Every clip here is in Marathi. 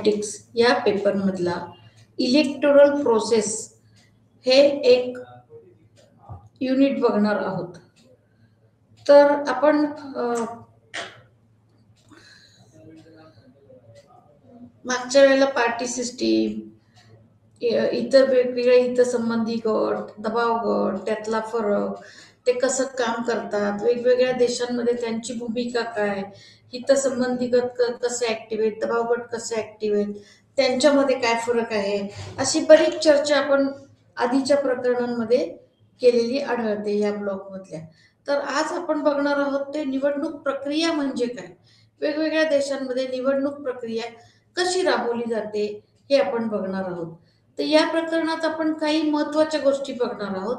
पॉलिटिक्स या पेपरमधला इलेक्टोरल प्रोसेस हे एक युनिट बघणार आहोत. तर आपण मागच्या वेळेला पार्टी सिस्टीम, इतर वेगवेगळे हितसंबंधी गट, दबाव गट, त्यातला फरक, ते कसं काम करतात, वेगवेगळ्या देशांमध्ये त्यांची भूमिका काय, हितसंबंधी गट कसे ऍक्टिव्ह आहेत, दबाव गट कसे ऍक्टिव्ह आहेत, त्यांच्यामध्ये काय फरक आहे, अशी बरीच चर्चा आपण आधीच्या प्रकरणांमध्ये केलेली आढळते या ब्लॉक मधल्या. तर आज आपण बघणार आहोत ते निवडणूक प्रक्रिया म्हणजे काय, वेगवेगळ्या देशांमध्ये निवडणूक प्रक्रिया कशी राबवली जाते हे आपण बघणार आहोत. तर या प्रकरणात आपण काही महत्वाच्या गोष्टी बघणार आहोत.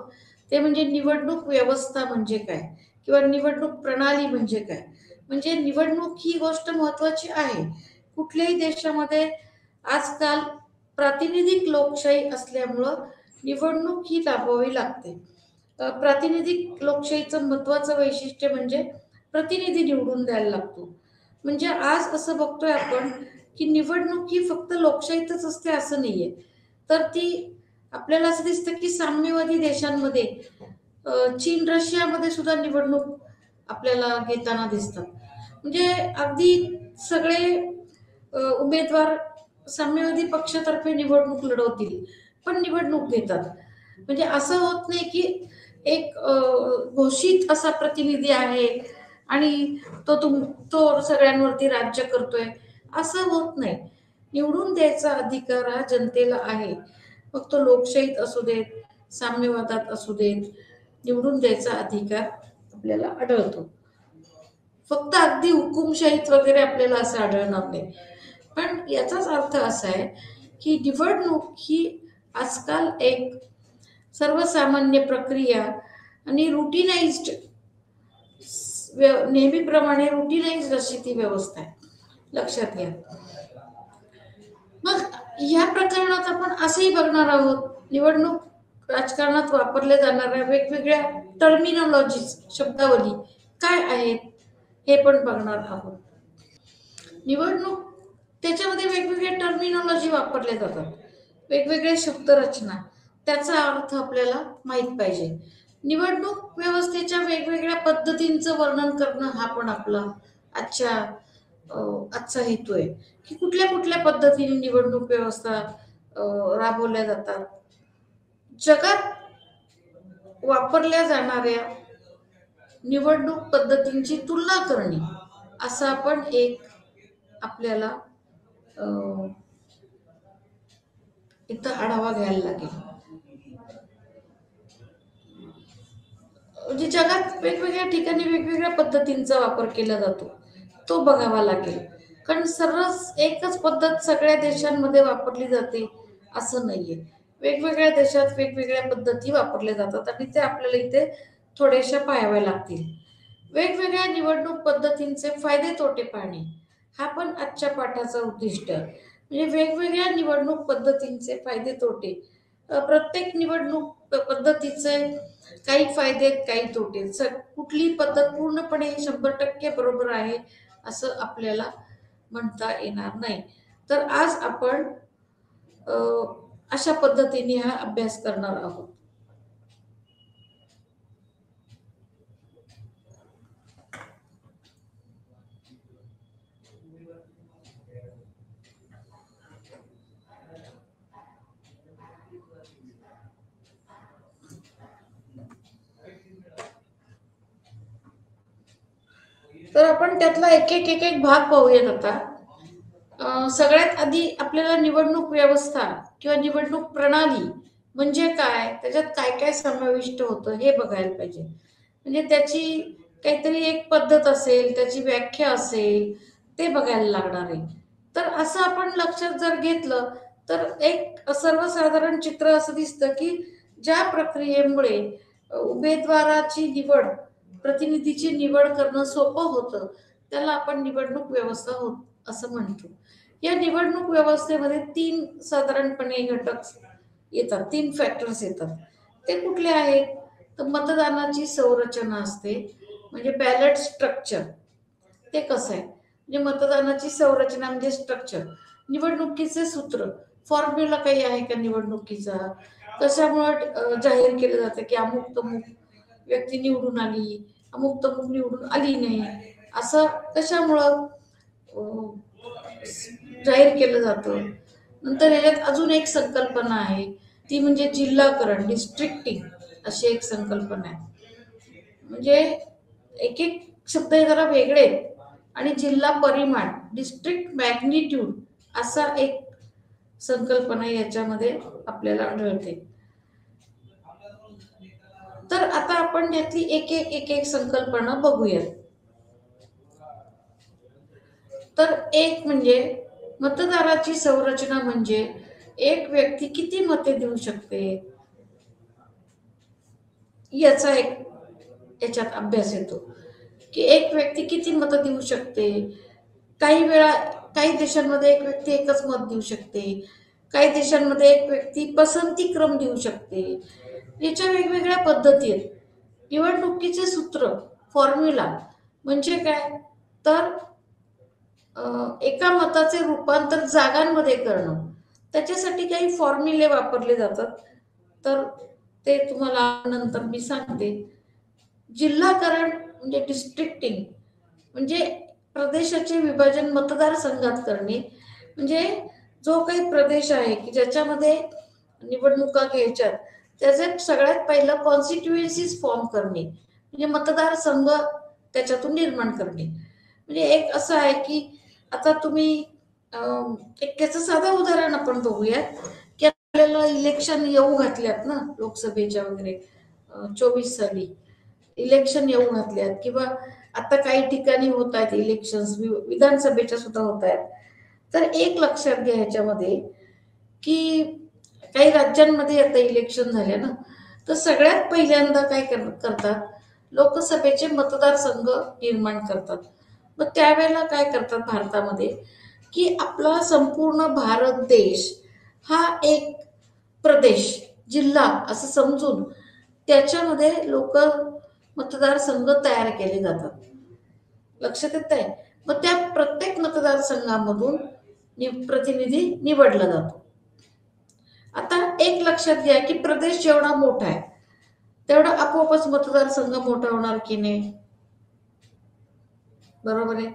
ते म्हणजे निवडणूक व्यवस्था म्हणजे काय किंवा निवडणूक प्रणाली म्हणजे काय. म्हणजे निवडणूक ही गोष्ट महत्वाची आहे. कुठल्याही देशामध्ये आजकाल प्रातिनिधिक लोकशाही असल्यामुळं निवडणूक ही राबवावी लागते. प्रातिनिधिक लोकशाहीचं महत्वाचं वैशिष्ट्य म्हणजे प्रतिनिधी निवडून द्यायला लागतो. म्हणजे आज असं बघतोय आपण की निवडणूक ही फक्त लोकशाहीतच असते असं नाहीये. तर ती आपल्याला असं दिसतं की साम्यवादी देशांमध्ये चीन, रशियामध्ये सुद्धा निवडणूक आपल्याला घेताना दिसतात. म्हणजे अगदी सगळे उमेदवार साम्यवादी पक्षातर्फे निवडणूक लढवतील पण निवडणूक घेतात. म्हणजे असं होत नाही की एक घोषित असा प्रतिनिधी आहे आणि तो सगळ्यांवरती राज्य करतोय, असं होत नाही. निवडून द्यायचा अधिकार हा जनतेला आहे. मग तो लोकशाहीत असू देत, साम्यवादात असू देत, निवडून द्यायचा अधिकार आपल्याला आढळतो. फक्त अगदी हुकुमशाहीत वगैरे आपल्याला असं आढळणार नाही. पण याचाच अर्थ असा आहे की निवडणूक ही आजकाल एक सर्वसामान्य प्रक्रिया आणि रुटीनाइज्ड, नेहमीप्रमाणे रुटीनाइज्ड अशी ती व्यवस्था आहे, लक्षात घ्या. मग या प्रकरणात आपण असंही बघणार आहोत निवडणूक राजकारणात वापरल्या जाणाऱ्या वेगवेगळ्या टर्मिनॉलॉजीज, शब्दावली काय आहेत हे पण बघणार आहोत. निवडणूक त्याच्यामध्ये वेगवेगळ्या टर्मिनॉलॉजी वापरल्या जातात, वेगवेगळे शब्दरचना, त्याचा अर्थ आपल्याला माहित पाहिजे. निवडणूक व्यवस्थेच्या वेगवेगळ्या पद्धतींचं वर्णन करणं हा पण आपला आजचा हेतू आहे की कुठल्या कुठल्या पद्धतीने निवडणूक व्यवस्था राबवल्या जातात. जगात वापरल्या जाणाऱ्या निवडणूक पद्धतींची तुलना करणे, असा आपण एक आपल्याला इथं आढावा घ्यायला लागेल. म्हणजे जगात वेगवेगळ्या ठिकाणी वेगवेगळ्या पद्धतींचा वापर केला जातो, तो बघावा लागेल. कारण सर्रास एकच पद्धत सगळ्या देशांमध्ये वापरली जाते असं नाहीये. वेगवेगळ्या देशात वेगवेगळ्या पद्धती वापरल्या जातात आणि ते आपल्याला इथे थोड्याशा पाहाव्या लागतील. वेगवेगळ्या निवडणूक पद्धतींचे फायदे तोटे पाहणे हा पण आजच्या पाठाचा उद्दिष्ट आहे. म्हणजे वेगवेगळ्या निवडणूक पद्धतींचे फायदे तोटे, प्रत्येक निवडणूक पद्धतीचे काही फायदे काही तोटे, कुठली पद्धत पूर्णपणे 100% बरोबर आहे असं आपल्याला म्हणता येणार नाही. तर आज आपण अशा पद्धतीने हा अभ्यास करणार आहोत. तर आपण त्यातला एक एक भाग पाहूयात आता. सगळ्यात आधी आपल्याला निवडणूक व्यवस्था किंवा निवडणूक प्रणाली म्हणजे काय, त्याच्यात काय काय समाविष्ट होतं हे बघायला पाहिजे. म्हणजे त्याची काहीतरी एक पद्धत असेल, त्याची व्याख्या असेल, ते बघायला लागणार आहे. तर असं आपण लक्षात जर घेतलं तर एक सर्वसाधारण चित्र असं दिसतं की ज्या प्रक्रियेमुळे उमेदवाराची निवड, प्रतिनिधीची निवड करणं सोपं होतं त्याला आपण निवडणूक व्यवस्था होत असं म्हणतो. या निवडणूक व्यवस्थेमध्ये 3 साधारणपणे घटक येतात, 3 फॅक्टर्स येतात. ते कुठले आहेत? तर मतदानाची संरचना असते, म्हणजे बॅलेट स्ट्रक्चर. ते कसं आहे म्हणजे मतदानाची संरचना म्हणजे स्ट्रक्चर, निवडणुकीचे सूत्र, फॉर्म्युला काही आहे का निवडणुकीचा, कशामुळे जाहीर केलं जातं की अमुक तमुक व्यक्ती निवडून आली, अमुक तमुक निवडून आली नाही, असं कशामुळं जाहीर केलं जातं. नंतर याच्यात अजून एक संकल्पना आहे, ती म्हणजे जिल्हाकरण, डिस्ट्रिक्टिंग अशी एक संकल्पना आहे. म्हणजे एक एक शब्द हे जरा वेगळे आहेत. आणि जिल्हा परिमाण, डिस्ट्रिक्ट मॅग्निट्यूड असा एक संकल्पना याच्यामध्ये आपल्याला आढळते. तर आता आपण यातली एक एक संकल्पना बघूयात. तर एक म्हणजे मतदाराची संरचना म्हणजे एक व्यक्ती किती मते देऊ शकते याचा एक याच्यात अभ्यास येतो, की एक व्यक्ती किती मतं देऊ शकते. काही वेळा काही देशांमध्ये एक व्यक्ती एकच मत देऊ शकते, काही देशांमध्ये एक व्यक्ती पसंती क्रम देऊ शकते. याच्या वेगवेगळ्या पद्धती आहेत. निवडणुकीचे सूत्र, फॉर्म्युला म्हणजे काय, तर एका मताचे रूपांतर जागांमध्ये करणं, त्याच्यासाठी काही फॉर्म्युले वापरले जातात. तर ते तुम्हाला नंतर मी सांगते. जिल्हाकरण म्हणजे डिस्ट्रिक्टिंग म्हणजे प्रदेशाचे विभाजन मतदारसंघात करणे. म्हणजे जो काही प्रदेश आहे की ज्याच्यामध्ये निवडणुका घ्यायच्यात, त्याचे सगळ्यात पहिलं कॉन्स्टिट्युएन्सीज फॉर्म करणे, म्हणजे मतदारसंघ त्याच्यातून निर्माण करणे. म्हणजे एक असं आहे की आता तुम्ही एक त्याचं साधं उदाहरण आपण बघूया, की आपल्याला इलेक्शन येऊ घातल्यात ना लोकसभेच्या वगैरे 24 साली इलेक्शन येऊ घातल्यात, किंवा आता काही ठिकाणी होत आहेत इलेक्शन, विधानसभेच्या सुद्धा होत आहेत. तर एक लक्षात घ्या ह्याच्यामध्ये, की काही राज्यांमध्ये आता इलेक्शन झाले ना, तर सगळ्यात पहिल्यांदा काय करतात, लोकसभेचे मतदारसंघ निर्माण करतात. मग त्यावेळेला काय करतात भारतामध्ये, की आपला संपूर्ण भारत देश हा एक प्रदेश, जिल्हा असं समजून त्याच्यामध्ये लोक मतदारसंघ तयार केले जातात. लक्षात येत आहे. मग त्या प्रत्येक मतदारसंघामधून प्रतिनिधी निवडला जातो. आता एक लक्षात घ्या, की प्रदेश जेवढा मोठा आहे तेवढा आपोआपच मतदारसंघ मोठा होणार की नाही, बरोबर आहे.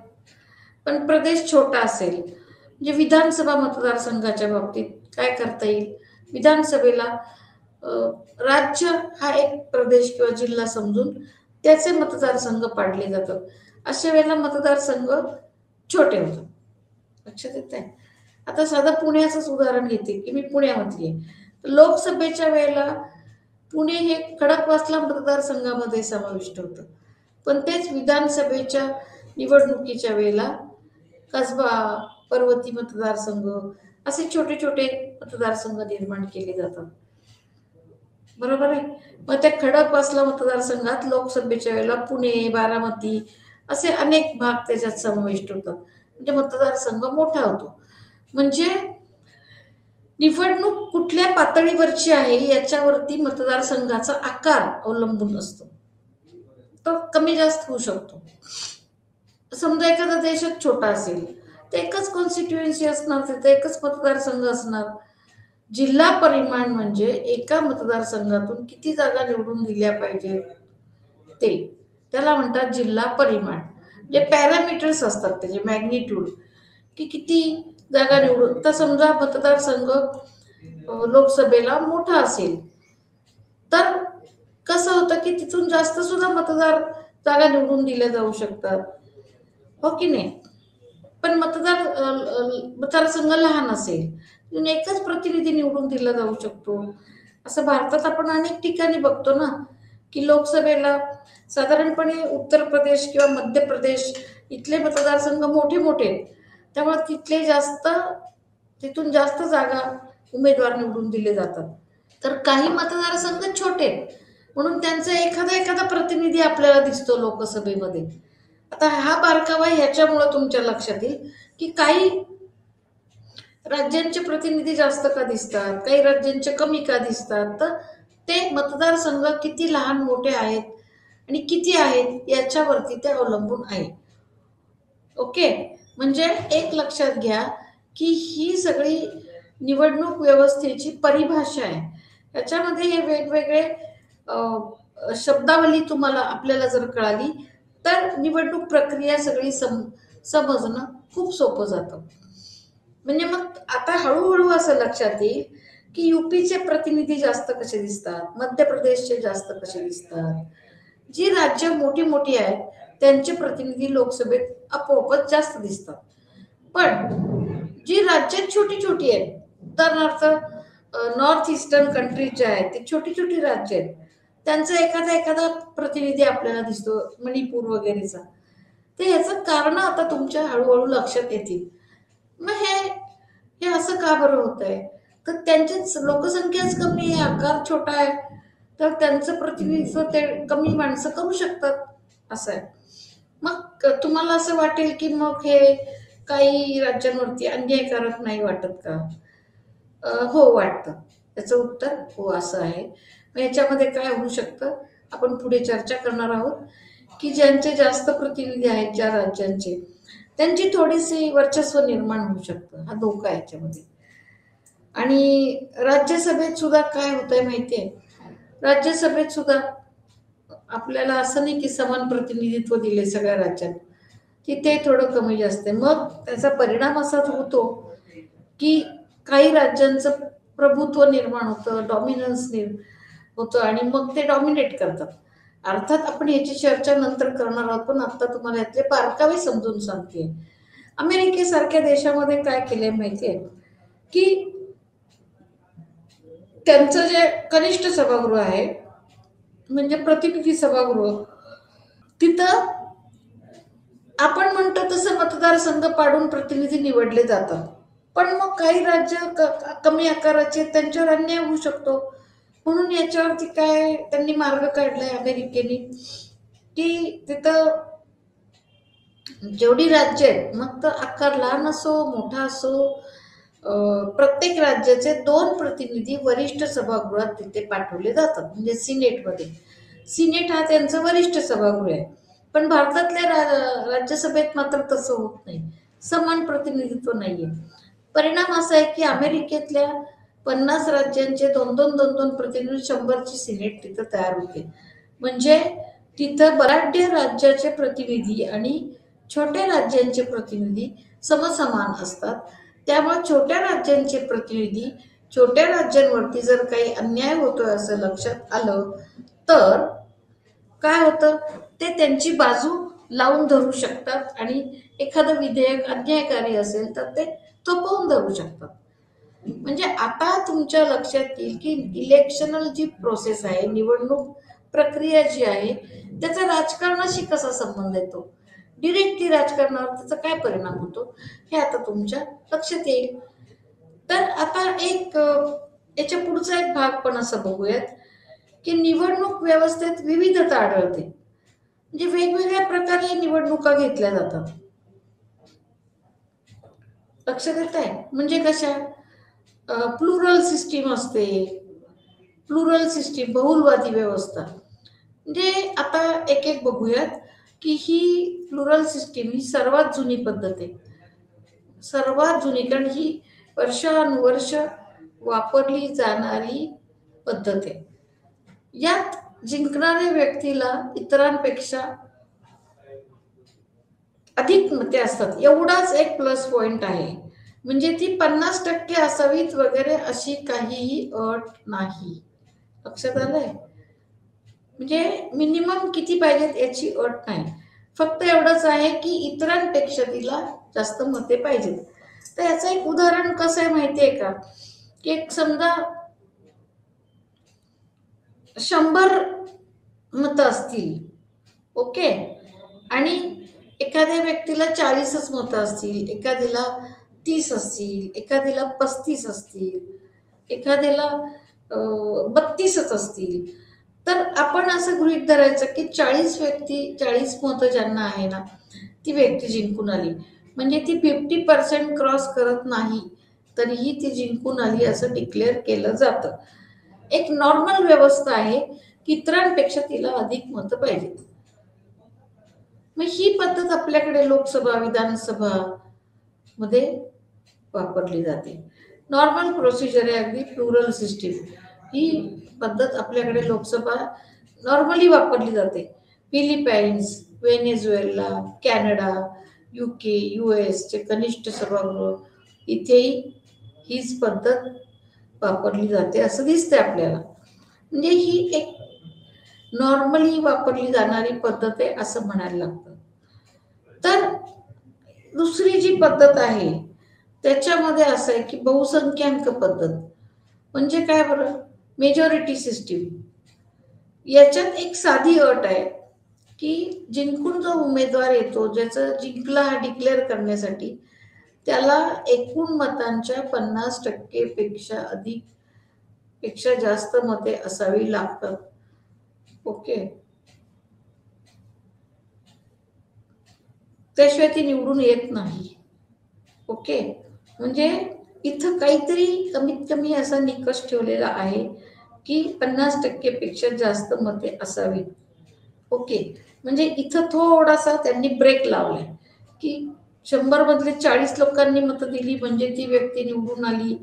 पण प्रदेश छोटा असेल, म्हणजे विधानसभा मतदारसंघाच्या बाबतीत काय करता येईल, विधानसभेला राज्य हा एक प्रदेश किंवा जिल्हा समजून त्याचे मतदारसंघ पाडले जातात. अशा वेळेला मतदारसंघ छोटे होतात. लक्षात येत आहे. आता साधं पुण्याचंच उदाहरण घेते, की मी पुण्यामधली आहे. लोकसभेच्या वेळेला पुणे हे खडकवासला मतदारसंघामध्ये समाविष्ट होतं. पण तेच विधानसभेच्या निवडणुकीच्या वेळेला कसबा, पर्वती मतदारसंघ असे छोटे छोटे मतदारसंघ निर्माण केले जातात. बरोबर आहे. मग त्या खडकवासला मतदारसंघात लोकसभेच्या वेळेला पुणे, बारामती असे अनेक भाग त्याच्यात समाविष्ट होतात. म्हणजे मतदारसंघ मोठा होतो. म्हणजे निवडणूक कुठल्या पातळीवरची आहे याच्यावरती मतदारसंघाचा आकार अवलंबून असतो. तो कमी जास्त होऊ शकतो. समजा एखादा देशात छोटा असेल तर एकच कॉन्स्टिट्युएन्सी असणार, तिथे एकच मतदारसंघ असणार. जिल्हा परिमाण म्हणजे एका मतदारसंघातून किती जागा निवडून दिल्या पाहिजेत ते, त्याला म्हणतात जिल्हा परिमाण. जे पॅरामीटर्स असतात त्याचे मॅग्निट्यूड, की किती जागा निवडून. तर समजा मतदारसंघ लोकसभेला मोठा असेल तर कसं होतं, की तिथून जास्त सुद्धा मतदार जागा निवडून दिल्या जाऊ शकतात, हो की नाही. पण मतदारसंघ लहान असेल तर एकच प्रतिनिधी निवडून दिला जाऊ शकतो. असं भारतात आपण अनेक ठिकाणी बघतो ना, की लोकसभेला साधारणपणे उत्तर प्रदेश किंवा मध्य प्रदेश इथले मतदारसंघ मोठे मोठे आहेत. त्यामुळे तिथून जास्त जागा उमेदवार निवडून दिले जातात. तर काही मतदारसंघ छोटे आहेत, म्हणून त्यांचा एखादा एखादा प्रतिनिधी आपल्याला दिसतो लोकसभेमध्ये. आता हा बारकावा ह्याच्यामुळे तुमच्या लक्षात येईल, की काही राज्यांचे प्रतिनिधी जास्त का दिसतात, काही राज्यांचे कमी का दिसतात, तर ते मतदारसंघ किती लहान मोठे आहेत आणि किती आहेत याच्यावरती ते अवलंबून आहे. ओके. म्हणजे एक लक्षात घ्या की ही सगळी निवडणूक व्यवस्थेची परिभाषा आहे. याच्यामध्ये हे वेगवेगळे शब्दावली तुम्हाला आपल्याला जर कळाली तर निवडणूक प्रक्रिया सगळी समजणं खूप सोपं जातं. म्हणजे मग आता हळूहळू असं लक्षात येईल की यूपीचे प्रतिनिधी जास्त कसे दिसतात, मध्य प्रदेशचे जास्त कसे दिसतात, जी राज्य मोठी मोठी आहेत त्यांचे प्रतिनिधी लोकसभेत आपोआपच जास्त दिसतात. पण जी राज्यात छोटी छोटी आहेत, उदाहरणार्थ नॉर्थ ईस्टर्न कंट्रीज ज्या आहेत ती छोटी छोटी राज्य आहेत, त्यांचा एखादा एखादा प्रतिनिधी आपल्याला दिसतो, मणिपूर वगैरेचा. तर ह्याचं कारण आता तुमच्या हळूहळू लक्षात येतील. मग हे हे असं का बरं होत आहे? तर त्यांचीच लोकसंख्याच कमी आहे, आकार छोटा आहे, तर त्यांचं प्रतिनिधित्व ते कमी माणसं करू शकतात, असं आहे. मग तुम्हाला असं वाटेल की मग हे काही राज्यांवरती अन्यायकारक नाही वाटत का? हो वाटतं. त्याचं उत्तर हो असं आहे. मग याच्यामध्ये काय होऊ शकतं, आपण पुढे चर्चा करणार आहोत की ज्यांचे जास्त प्रतिनिधी आहेत ज्या राज्यांचे, त्यांची थोडीशी वर्चस्व निर्माण होऊ शकतं. हा धोका आहे याच्यामध्ये. आणि राज्यसभेत सुद्धा काय होतंय माहितीये, राज्यसभेत सुद्धा आपल्याला असं नाही की समान प्रतिनिधित्व दिले सगळ्या राज्यात, तिथे थोडं कमी जास्त आहे. मग त्याचा परिणाम असाच होतो की काही राज्यांचं प्रभुत्व निर्माण होतं, डॉमिनन्स होतं आणि मग ते डॉमिनेट करतात. अर्थात आपण याची चर्चा नंतर करणार आहोत, पण आता तुम्हाला यातले बारकावे समजून सांगते. अमेरिकेसारख्या देशामध्ये काय केलंय माहितीये की त्यांचं जे कनिष्ठ सभागृह आहे, म्हणजे प्रतिनिधी सभागृह, तिथं आपण म्हणतो तसं मतदारसंघ पाडून प्रतिनिधी निवडले जातात. पण मग काही राज्य कमी आकाराचे, त्यांच्यावर अन्याय होऊ शकतो. म्हणून याच्यावरती काय त्यांनी मार्ग काढलाय अमेरिकेने की तिथं जेवढी राज्य आहेत, मग तर आकार लहान असो मोठा असो, प्रत्येक राज्याचे 2 प्रतिनिधी वरिष्ठ सभागृहात तिथे पाठवले जातात, म्हणजे सिनेटमध्ये. सिनेट हा त्यांचं वरिष्ठ सभागृह आहे. पण भारतातल्या राज्यसभेत मात्र तसं होत नाही, समान प्रतिनिधित्व नाहीये. परिणाम असा आहे की अमेरिकेतल्या 50 राज्यांचे 2-2 प्रतिनिधी, 100ची सिनेट तिथं तयार होते. म्हणजे तिथं बलाढ्य राज्याचे प्रतिनिधी आणि छोट्या राज्यांचे प्रतिनिधी समसमान असतात. त्यामुळे छोट्या राज्यांचे प्रतिनिधी छोट्या राज्यांवरती जर काही अन्याय होतोय असं लक्षात आलं तर काय होतं, ते त्यांची बाजू लावून धरू शकतात आणि एखादं विधेयक अन्यायकारी असेल तर ते थोपवून धरू शकतात. म्हणजे आता तुमच्या लक्षात येईल की इलेक्शनल जी प्रोसेस आहे, निवडणूक प्रक्रिया जी आहे, त्याचा राजकारणाशी कसा संबंध येतो, डिरेक्टली राजकारणावर त्याचा काय परिणाम होतो, हे आता तुमच्या लक्षात येईल. तर आता एक याच्या पुढचा एक भाग पण असं बघूयात की निवडणूक व्यवस्थेत विविधता आढळते. म्हणजे वेगवेगळ्या प्रकारे निवडणुका घेतल्या जातात. लक्षात येत आहे म्हणजे कशा, प्लुरल सिस्टीम असते, प्लुरल सिस्टीम बहुलवादी व्यवस्था. म्हणजे आता एक एक बघूयात की ही प्लुरल सिस्टीम ही सर्वात जुनी पद्धत आहे, सर्वात जुनी, कारण ही वर्षानुवर्ष वापरली जाणारी पद्धत आहे. यात जिंकणाऱ्या व्यक्तीला इतरांपेक्षा अधिक मते असतात, एवढाच एक प्लस पॉइंट आहे. म्हणजे ती 50% असावीत वगैरे अशी काहीही अट नाही. लक्षात आलंय? म्हणजे मिनिमम किती पाहिजेत याची अट नाही, फक्त एवढंच आहे की इतरांपेक्षा तिला जास्त मते पाहिजेत. तर याचं एक उदाहरण कसं आहे माहितीये का, की एक समजा 100 मतं असतील, ओके, आणि एखाद्या व्यक्तीला 40च मतं असतील, एखाद्याला 30 असतील, एखाद्याला 35 असतील, एखाद्याला 32च असतील. तर आपण असं गृहीत धरायचं की 40 मतं ज्यांना आहे ना, ती व्यक्ती जिंकून आली. म्हणजे ती 50% क्रॉस करत नाही तरीही ती जिंकून आली असं डिक्लेअर केलं जातं. एक नॉर्मल व्यवस्था आहे की इतरांपेक्षा तिला अधिक मतं पाहिजेत. मग ही पद्धत आपल्याकडे लोकसभा, विधानसभा मध्ये वापरली जाते. नॉर्मल प्रोसिजर आहे अगदी प्लुरल सिस्टीम. ही पद्धत आपल्याकडे लोकसभा नॉर्मली वापरली जाते. Philippines, Venezuela, Canada, UK, US चे कनिष्ठ सभागृह इथेही हीच पद्धत वापरली जाते असं दिसतंय आपल्याला. म्हणजे ही एक नॉर्मली वापरली जाणारी पद्धत आहे असं म्हणायला लागतं. तर दुसरी जी पद्धत आहे त्याच्यामध्ये असं आहे की बहुसंख्याक पद्धत. म्हणजे काय बरं? Majority system. याच्यात एक साधी अट आहे की जिंकून जो उमेदवार येतो, ज्याचं जिंकला हा डिक्लेअर करण्यासाठी त्याला एकूण मतांच्या 50% पेक्षा जास्त मते असावी लागतात. ओके, त्याशिवाय ती निवडून येत नाही. ओके, म्हणजे इथं काहीतरी कमीत कमी असा निकष ठेवलेला आहे की 50% पेक्षा जास्त मते असावी. ओके, म्हणजे इथं थोडासा त्यांनी ब्रेक लावलाय की 100 मधले 40 लोकांनी मतं दिली म्हणजे ती व्यक्ती निवडून आली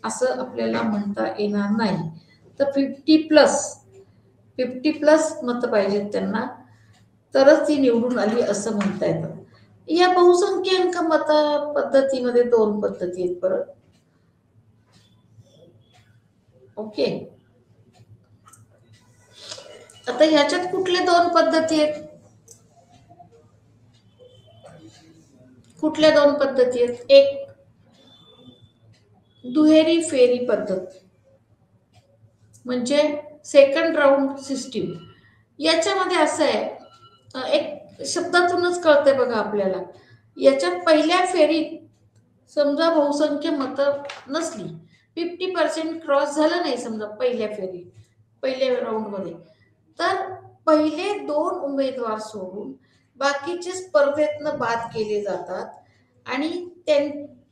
असं आपल्याला म्हणता येणार नाही. तर 50 प्लस मतं पाहिजेत त्यांना, तरच ती निवडून आली असं म्हणता येतं. या बहुसंख्याक मत पद्धतीमध्ये 2 पद्धती आहेत परत. ओके, आता ह्याच्यात कुठल्या 2 पद्धती आहेत? कुठल्या 2 पद्धती आहेत? एक दुहेरी फेरी पद्धत म्हणजे सेकंड राऊंड सिस्टीम. याच्यामध्ये असं आहे, एक शब्दातूनच कळतंय बघा आपल्याला. याच्यात पहिल्या फेरीत समजा बहुसंख्य मतं नसली, 50% क्रॉस झालं नाही समजा पहिल्या राऊंडमध्ये, तर पहिले 2 उमेदवार सोडून बाकीचे स्पर्धेतनं बाद केले जातात आणि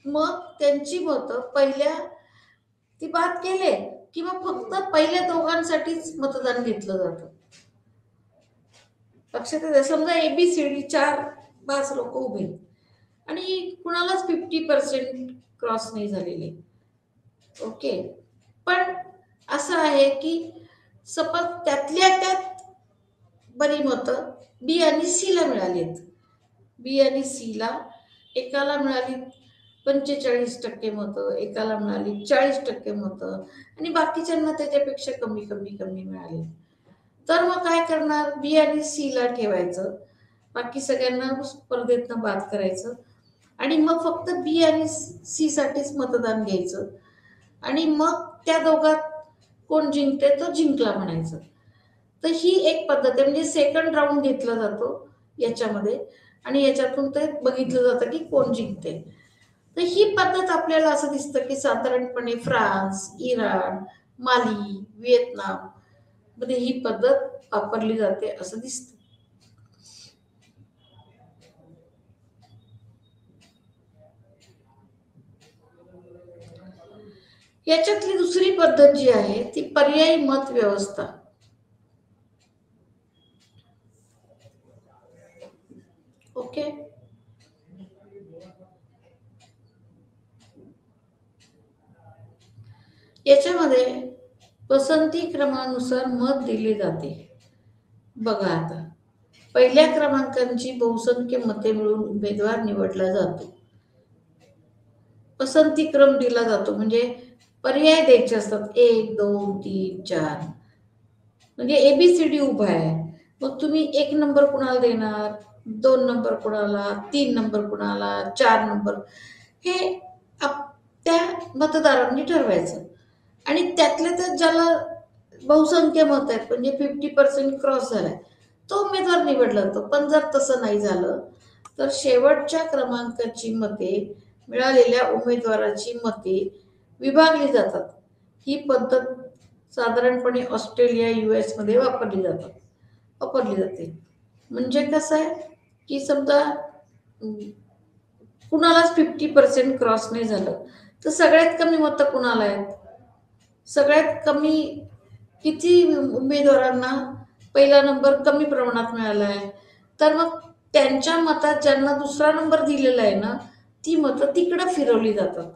मग त्यांची मतं ती बाद केले किंवा फक्त पहिल्या दोघांसाठीच मतदान घेतलं जातं. लक्षात येतं? समजा ABCD 4-5 लोक उभे आणि कुणालाच 50% क्रॉस नाही झालेले. ओके, पण असं आहे की सपोज त्यातल्या त्यात बरी मतं बी आणि सी ला मिळालीत. बी आणि सी ला एकाला मिळाली 45% मतं, एकाला मिळाली 40% मतं आणि बाकीच्यांना त्याच्यापेक्षा कमी मिळाली. तर मग काय करणार? बी आणि सी ला ठेवायचं, बाकी सगळ्यांना स्पर्धेतनं बाद करायचं आणि मग फक्त बी आणि सी साठीच मतदान घ्यायचं आणि मग त्या दोघात कोण जिंकते तो जिंकला म्हणायचं. तर ही एक पद्धत आहे. म्हणजे सेकंड राऊंड घेतला जातो याच्यामध्ये आणि याच्यातून ते बघितलं जातं की कोण जिंकते. तर ही पद्धत आपल्याला असं दिसतं की साधारणपणे फ्रान्स, इराण, माली, व्हिएतनाम मध्ये ही पद्धत वापरली जाते असं दिसतं. याच्यातली दुसरी पद्धत जी आहे ती पर्यायी मत व्यवस्था. ओके, याच्यामध्ये पसंती क्रमानुसार मत दिले जाते. बघा आता, पहिल्या क्रमांकांची बहुसंख्य मते मिळून उमेदवार निवडला जातो. पसंती क्रम दिला जातो म्हणजे पर्याय द्यायचे असतात 1, 2, 3, 4. म्हणजे ABCD उभा आहे, मग तुम्ही 1 नंबर कुणाला देणार, 2 नंबर कुणाला, 3 नंबर कुणाला, 4 नंबर, हे त्या मतदारांनी ठरवायचं आणि त्यातल्या त्यात ज्याला बहुसंख्य मत आहेत म्हणजे 50% क्रॉस झालाय तो उमेदवार निवडला जातो. पण जर तसं नाही झालं तर शेवटच्या क्रमांकाची मते मिळालेल्या उमेदवाराची मते विभागली जातात. ही पद्धत साधारणपणे ऑस्ट्रेलिया, US मध्ये वापरली जाते. म्हणजे कसं आहे की समजा कुणालाच 50% क्रॉस नाही झालं तर सगळ्यात कमी मतं कुणाला आहेत? सगळ्यात कमी किती उमेदवारांना पहिला नंबर कमी प्रमाणात मिळाला आहे, तर मग त्यांच्या मतात ज्यांना दुसरा नंबर दिलेला आहे ना ती मतं तिकडं फिरवली जातात.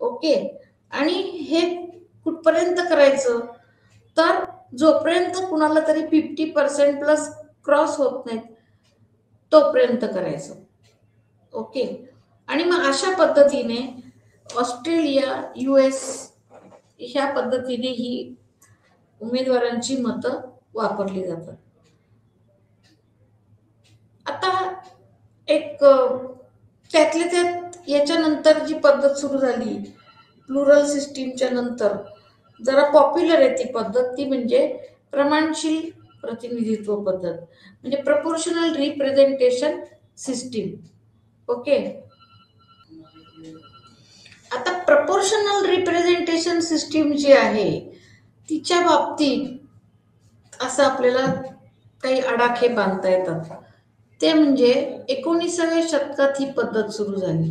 ओके. आणि हे कुठपर्यंत करायचं, तर जोपर्यंत कुणाला तरी 50% प्लस क्रॉस होत नाहीत तोपर्यंत करायचं. ओके. आणि मग अशा पद्धतीने ऑस्ट्रेलिया, US ह्या पद्धतीने ही उमेदवारांची मतं वापरली जातात. आता एक त्यातल्या त्यात याच्यानंतर जी पद्धत सुरू झाली प्लुरल सिस्टीमच्या नंतर जरा पॉप्युलर आहे ती पद्धत, ती म्हणजे प्रमाणशील प्रतिनिधित्व पद्धत, म्हणजे प्रपोर्शनल रिप्रेझेंटेशन सिस्टीम. ओके. आता प्रपोर्शनल रिप्रेझेंटेशन सिस्टीम जी आहे तिच्या बाबतीत असं आपल्याला काही आडाखे बांधता येतात. ते म्हणजे 19व्या शतकात ही पद्धत सुरू झाली.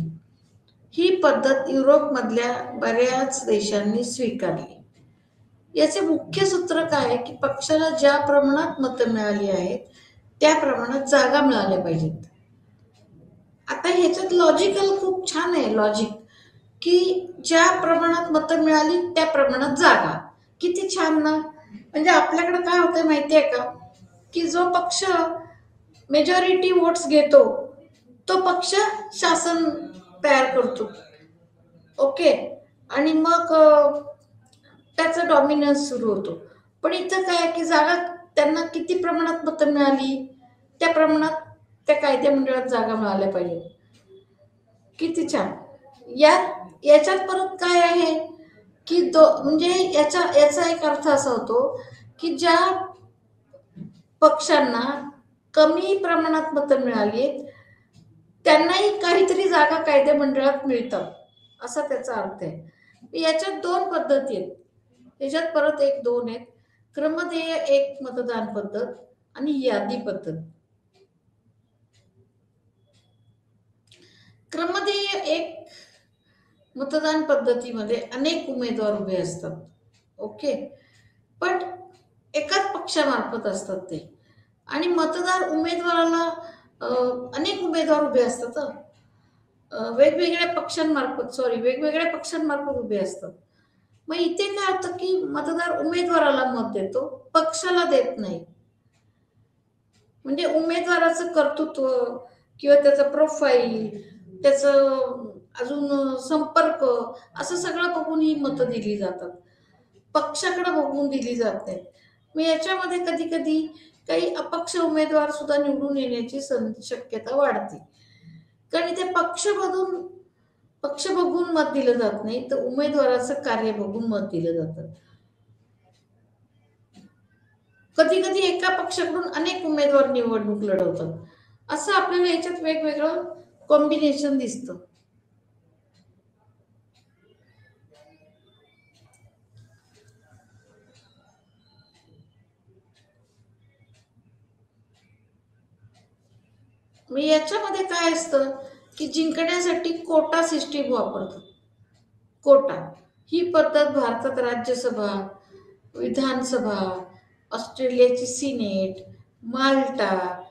ही पद्धत युरोपमधल्या बऱ्याच देशांनी स्वीकारली. याचे मुख्य सूत्र काय आहे की पक्षाला ज्या प्रमाणात मतं मिळाली आहेत त्या प्रमाणात जागा मिळाल्या पाहिजेत. आता ह्याच्यात लॉजिकल खूप छान आहे लॉजिक, की ज्या प्रमाणात मतं मिळाली त्या प्रमाणात जागा. किती छान ना. म्हणजे आपल्याकडे काय होतं माहितीये का, की जो पक्ष मेजॉरिटी वोट्स घेतो तो पक्ष शासन तयार करतो. ओके. आणि मग त्याचा डॉमिनन्स सुरू होतो. पण इथं काय की जागा त्यांना किती प्रमाणात मतं मिळाली त्या प्रमाणात त्या कायदेमंडळात जागा मिळाल्या पाहिजे. किती छान. याच्यात परत काय आहे की म्हणजे याचा एक अर्थ असा होतो की ज्या पक्षांना कमी प्रमाणात मतं मिळाली त्यांनाही काहीतरी जागा कायदेमंडळात मिळतात, असा त्याचा अर्थ आहे. याच्यात दोन पद्धती आहेत. याच्यात परत एक दोन आहेत. क्रमदेय एक मतदान पद्धत आणि यादी पद्धत. क्रमदेय एक मतदान पद्धतीमध्ये अनेक उमेदवार उभे असतात. ओके. पण एकाच पक्षामार्फत असतात ते. आणि मतदार उमेदवाराला अनेक उमेदवार उभे असतात, वेगवेगळ्या पक्षांमार्फत उभे असतात. मग इथे काय होतं की मतदार उमेदवाराला मत देतो, पक्षाला देत नाही. म्हणजे उमेदवाराचं कर्तृत्व किंवा त्याचं प्रोफाईल, त्याचं अजून संपर्क, असं सगळं बघून ही मतं दिली जातात, पक्षाकडे बघून दिली जात नाहीत. मग याच्यामध्ये कधी कधी काही अपक्ष उमेदवार सुद्धा निवडून येण्याची शक्यता वाढते. कारण इथे पक्ष बघून मत दिलं जात नाही, तर उमेदवाराचं कार्य बघून मत दिलं जातं. कधी कधी एका पक्षाकडून अनेक उमेदवार निवडणूक लढवतात, असं आपल्याला याच्यात वेगवेगळं कॉम्बिनेशन दिसतं. मग याच्यामध्ये काय असतं की जिंकण्यासाठी कोटा सिस्टीम वापरतात. कोटा ही पद्धत भारतात राज्यसभा, विधानसभा, ऑस्ट्रेलियाची सिनेट, माल्टा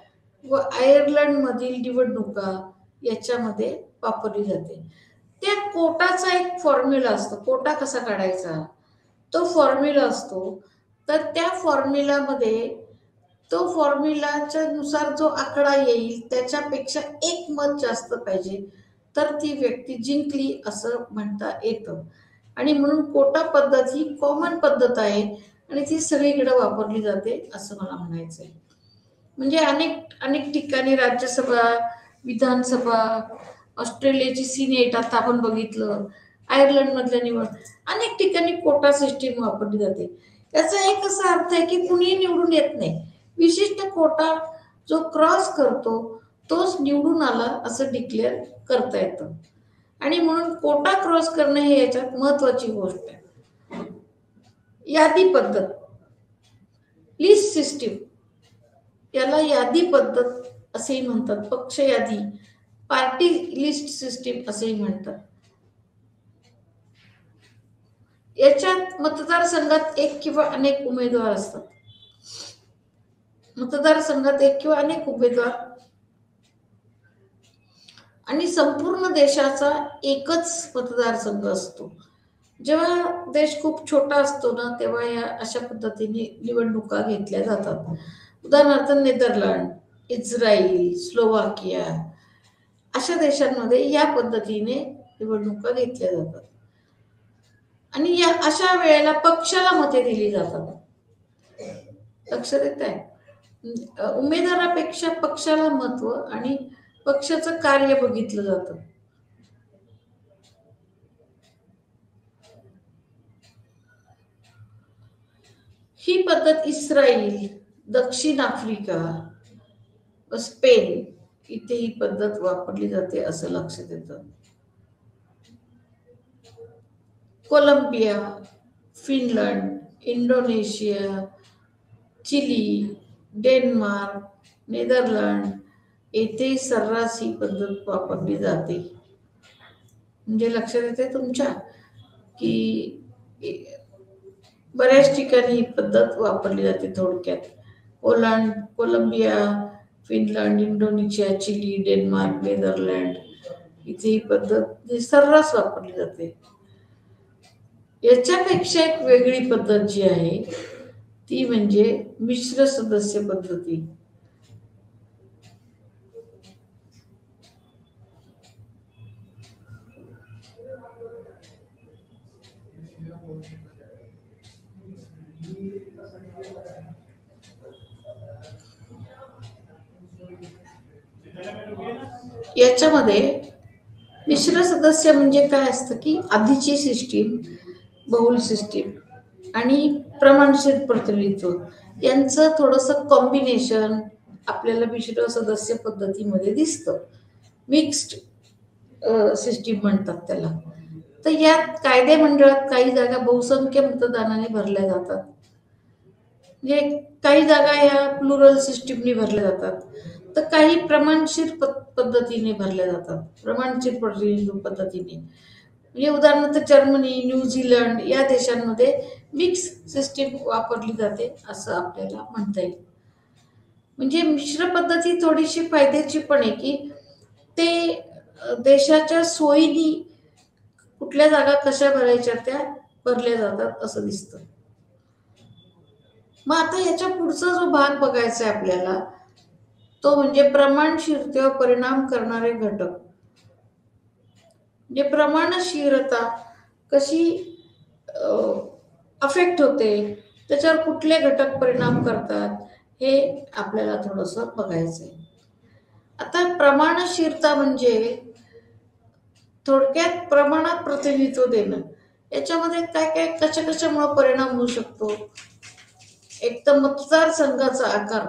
व आयर्लंडमधील निवडणुका याच्यामध्ये वापरली जाते. त्या कोटाचा एक फॉर्म्युला असतो. कोटा कसा काढायचा तो फॉर्म्युला असतो. तर त्या फॉर्म्युलामध्ये तो फॉर्म्युलाच्या नुसार जो आकडा येईल त्याच्यापेक्षा एक मत जास्त पाहिजे तर ती व्यक्ती जिंकली असं म्हणता येतं. आणि म्हणून कोटा पद्धत ही कॉमन पद्धत आहे आणि ती सगळीकडे वापरली जाते असं मला म्हणायचं आहे. म्हणजे अनेक अनेक ठिकाणी राज्यसभा, विधानसभा, ऑस्ट्रेलियाची सिनेट आता आपण बघितलं, आयर्लंड मधल्या निवड, अनेक ठिकाणी कोटा सिस्टीम वापरली जाते. याचा एक असा अर्थ आहे की कुणीही निवडून येत नाही, विशिष्ट कोटा जो क्रॉस करतो तोच निवडून आला असं डिक्लेअर करता येतं. आणि म्हणून कोटा क्रॉस करणं हे याच्यात महत्वाची गोष्ट आहे. यादी पद्धत, लिस्ट सिस्टीम, याला यादी पद्धत असेही म्हणतात. पक्ष यादी, पार्टी लिस्ट सिस्टीम असेही म्हणतात. याच्यात मतदारसंघात एक किंवा अनेक उमेदवार असतात. मतदारसंघात एक किंवा अनेक उमेदवार आणि संपूर्ण देशाचा एकच मतदारसंघ असतो. जेव्हा देश खूप छोटा असतो ना, तेव्हा या अशा पद्धतीने निवडणुका घेतल्या जातात. उदाहरणार्थ नेदरलँड, इस्रायल, स्लोवाकिया अशा देशांमध्ये या पद्धतीने निवडणुका घेतल्या जातात. आणि या अशा वेळेला पक्षाला मते दिली जातात. लक्षात येत आहे, उमेदवारापेक्षा पक्षाला महत्व आणि पक्षाचं कार्य बघितलं जातं. ही पद्धत इस्रायल, दक्षिण आफ्रिका, स्पेन इथे ही पद्धत वापरली जाते असं लक्षात येतं. Colombia, Finland, Indonesia, Chile, Denmark, Netherland येथे सर्रास ही पद्धत वापरली जाते. म्हणजे लक्षात येते तुमच्या की बऱ्याच ठिकाणी ही पद्धत वापरली जाते. थोडक्यात Colombia, Finland, Indonesia, Chile, Denmark, Netherland इथे ही पद्धत सर्रास वापरली जाते. याच्यापेक्षा एक वेगळी पद्धत जी आहे ती म्हणजे मिश्र सदस्य पद्धती. याच्यामध्ये मिश्र सदस्य म्हणजे काय असतं की आधीची सिस्टीम, बहुल सिस्टीम आणि प्रमाणशीर प्रतिनिधित्व यांचं थोडंसं कॉम्बिनेशन आपल्याला मिश्र सदस्य पद्धतीमध्ये दिसतं. मिक्स्ड सिस्टीम म्हणतात त्याला. तर यात कायदे मंडळात काही जागा बहुसंख्य मतदानाने भरल्या जातात. म्हणजे काही जागा या प्लुरल सिस्टीमने भरल्या जातात, तर काही प्रमाणशीर पद्धतीने भरल्या जातात, प्रमाणशीर प्रतिनिधित्व पद्धतीने. म्हणजे उदाहरणार्थ जर्मनी, न्यूझीलंड या देशांमध्ये मिक्स सिस्टीम वापरली जाते असं आपल्याला म्हणता येईल. म्हणजे मिश्र पद्धती थोडीशी फायद्याची पण आहे की ते देशाच्या सोयीनी कुठल्या जागा कशा भरायच्या त्या भरल्या जातात असं दिसतं. मग आता याच्या पुढचा जो भाग बघायचा आहे आपल्याला तो म्हणजे प्रमाणशीरतेवर परिणाम करणारे घटक. म्हणजे प्रमाणशीरता कशी अफेक्ट होते, त्याच्यावर कुठले घटक परिणाम करतात हे आपल्याला थोडंसं बघायचं आहे. आता प्रमाणशीरता म्हणजे थोडक्यात प्रमाणात प्रतिनिधित्व देणं. याच्यामध्ये काय काय कशामुळे परिणाम होऊ शकतो. एक तर मतदारसंघाचा आकार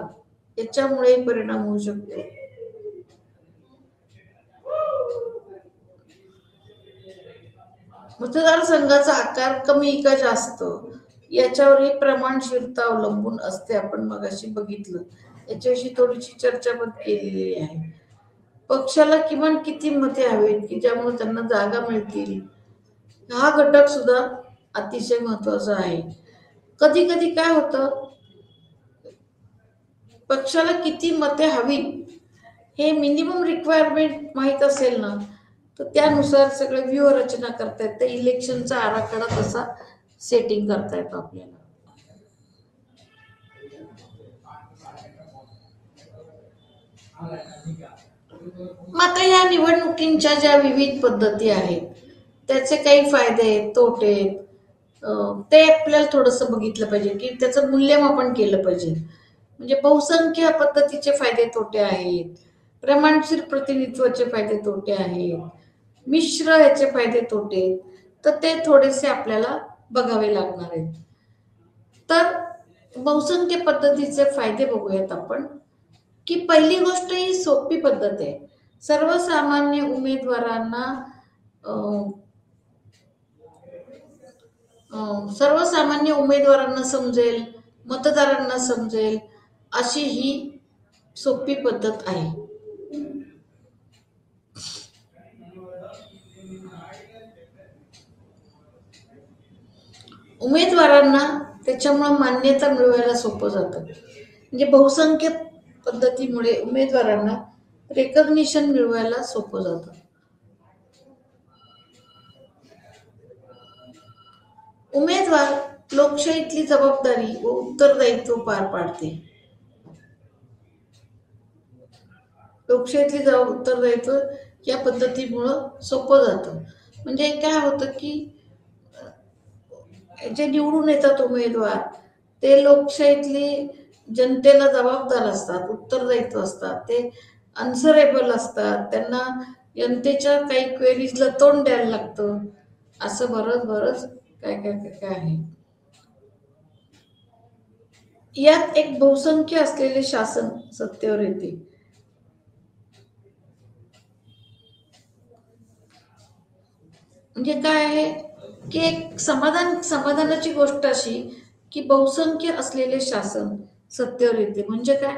याच्यामुळे परिणाम होऊ शकतो. मतदारसंघाचा आकार कमी का जास्त याच्यावरही प्रमाणशीरता अवलंबून असते. आपण मगाशी बघितलं, याच्याविषयी थोडीशी चर्चा पण केलेली आहे. पक्षाला किमान किती मते हवेत की ज्यामुळे त्यांना जागा मिळतील, हा घटक सुद्धा अतिशय महत्वाचा आहे. कधी कधी काय होतं, पक्षाला किती मते हवी हे मिनिमम रिक्वायरमेंट माहीत असेल ना, तर त्यानुसार सगळे व्यूहरचना करता येते. इलेक्शनचा आराखडा तसा सेटिंग करता येतो आपल्याला. मग आता या निवडणुकींच्या ज्या विविध पद्धती आहेत त्याचे काही फायदे तोटे ते आपल्याला थोडंसं बघितलं पाहिजे की त्याचं मूल्यमापन केलं पाहिजे. म्हणजे बहुसंख्य पद्धतीचे फायदे तोटे आहेत, प्रमाणशीर प्रतिनिधित्वाचे फायदे तोटे आहेत, मिश्र याचे फायदे तोटे, तर ते थोडेसे आपल्याला बघावे लागणार आहेत. तर बहुसंख्य पद्धतीचे फायदे बघूयात आपण. की पहिली गोष्ट ही सोपी पद्धत आहे. सर्वसामान्य उमेदवारांना सर्वसामान्य उमेदवारांना समजेल, मतदारांना समजेल अशी ही सोपी पद्धत आहे. उमेदवारांना त्याच्यामुळे मान्यता मिळवायला सोपं जातं. म्हणजे बहुसंख्य पद्धतीमुळे उमेदवारांना रेकग्निशन मिळवायला सोपं जातं. उमेदवार लोकशाहीतली जबाबदारी व उत्तरदायित्व पार पाडते. लोकशाहीतली उत्तरदायित्व या पद्धतीमुळं सोपं जातं. म्हणजे काय होतं की जे निवडून येतात उमेदवार ते लोकशाहीतली जनतेला जबाबदार असतात, उत्तरदायित्व असतात, ते अन्सरेबल असतात, त्यांना जनतेच्या काही क्वेरीजला तोंड द्यायला लागतं. असं बरंच बरंच काय काय काय काय आहे. यात एक बहुसंख्य असलेले शासन सत्तेवर येते. म्हणजे काय आहे की एक समाधानाची गोष्ट अशी की बहुसंख्य असलेले शासन सत्तेवर येते. म्हणजे काय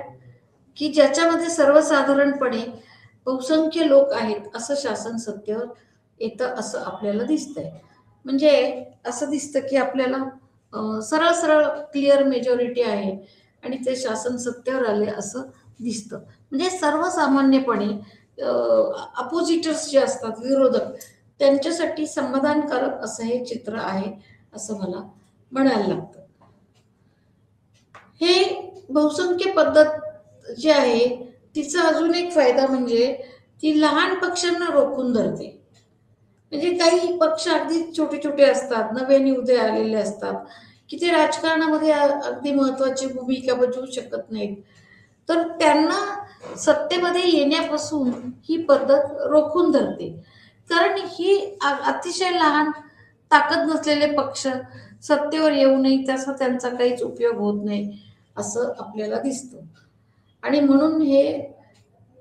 की ज्याच्यामध्ये सर्वसाधारणपणे बहुसंख्य लोक आहेत असं शासन सत्तेवर येतं असं आपल्याला दिसतंय. म्हणजे असं दिसतं की आपल्याला सरळ सरळ क्लिअर मेजॉरिटी आहे आणि ते शासन सत्तेवर आले असं दिसतं. म्हणजे सर्वसामान्यपणे अपोजिटर्स जे असतात विरोधक त्यांच्यासाठी समाधानकारक असं हे चित्र आहे असं मला म्हणायला लागतं. हे बहुसंख्य पद्धत जी आहे तिचा अजून एक फायदा म्हणजे ती लहान पक्षांना रोखून धरते. म्हणजे काही पक्ष अगदी छोटे छोटे असतात, नव्याने उदय आलेले असतात की ते राजकारणामध्ये अगदी महत्वाची भूमिका बजावू शकत नाहीत. तर त्यांना सत्तेमध्ये येण्यापासून ही पद्धत रोखून धरते. कारण ही अतिशय लहान ताकद नसलेले पक्ष सत्तेवर येऊ नये त्याचा त्यांचा काहीच उपयोग होत नाही असं आपल्याला दिसतं. आणि म्हणून हे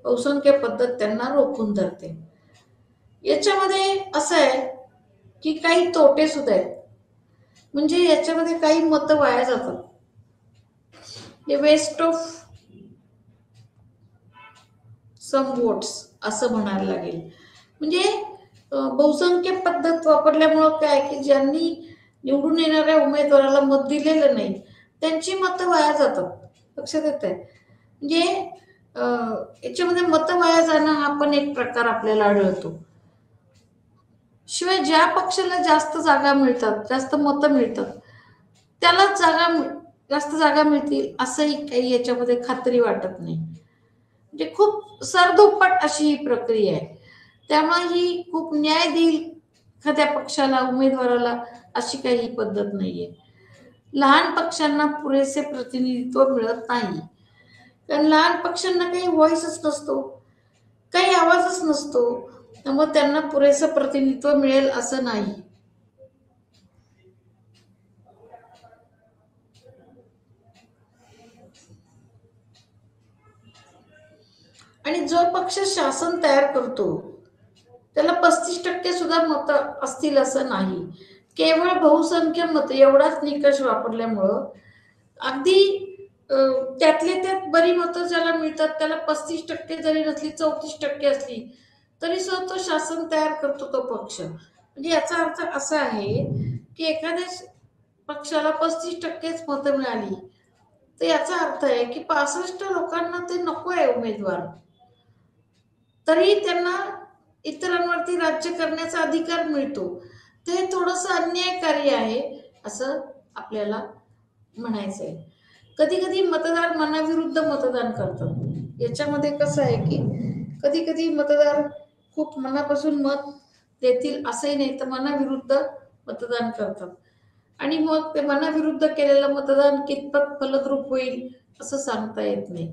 बहुसंख्य पद्धत त्यांना रोखून धरते. याच्यामध्ये असं आहे की काही तोटे सुद्धा आहेत. म्हणजे याच्यामध्ये काही मतं वाया जातात. हे वेस्ट ऑफ सम वोट्स असं म्हणायला लागेल. म्हणजे बहुसंख्य पद्धत वापरल्यामुळं काय की ज्यांनी निवडून येणाऱ्या उमेदवाराला मत दिलेलं नाही त्यांची मतं वाया जातात. लक्षात येत आहे. म्हणजे याच्यामध्ये मतं वाया जाणं हा पण एक प्रकार आपल्याला आढळतो. शिवाय ज्या पक्षाला जास्त जागा मिळतात, जास्त मतं मिळतात, त्यालाच जास्त जागा मिळतील असंही काही याच्यामध्ये खात्री वाटत नाही. म्हणजे खूप सरदुप्पट अशी ही प्रक्रिया आहे. त्यामुळे ही खूप न्याय देईल एखाद्या पक्षाला, उमेदवाराला अशी काही ही पद्धत नाहीये. लहान पक्षांना पुरेसे प्रतिनिधित्व मिळत नाही. कारण लहान पक्षांना काही व्हॉइसच नसतो, काही आवाजच नसतो. त्यामुळे त्यांना पुरेसं प्रतिनिधित्व मिळेल असं नाही. आणि जो पक्ष शासन तयार करतो त्याला 35% सुद्धा मतं असतील असं नाही. केवळ बहुसंख्य मत एवढाच निकष वापरल्यामुळं अगदी त्यातले त्यात बरी मतं ज्याला मिळतात त्याला 35% जरी नसली 34% असली तरी सुद्धा तो शासन तयार करतो तो पक्ष. म्हणजे याचा अर्थ असा आहे की एखाद्या पक्षाला 35%च मतं मिळाली तर याचा अर्थ आहे की 65 लोकांना ते नको आहे उमेदवार, तरी त्यांना इतरांवरती राज्य करण्याचा अधिकार मिळतो. ते थोडंसं अन्यायकारी आहे असं आपल्याला म्हणायचं आहे. कधी कधी मतदार मनाविरुद्ध मतदान करतात. याच्यामध्ये कसं आहे की कधी कधी मतदार खूप मनापासून मत देतील असंही नाही तर मनाविरुद्ध मतदान करतात. आणि मग ते मनाविरुद्ध केलेलं मतदान कितपत फलद्रूप होईल असं सांगता येत नाही.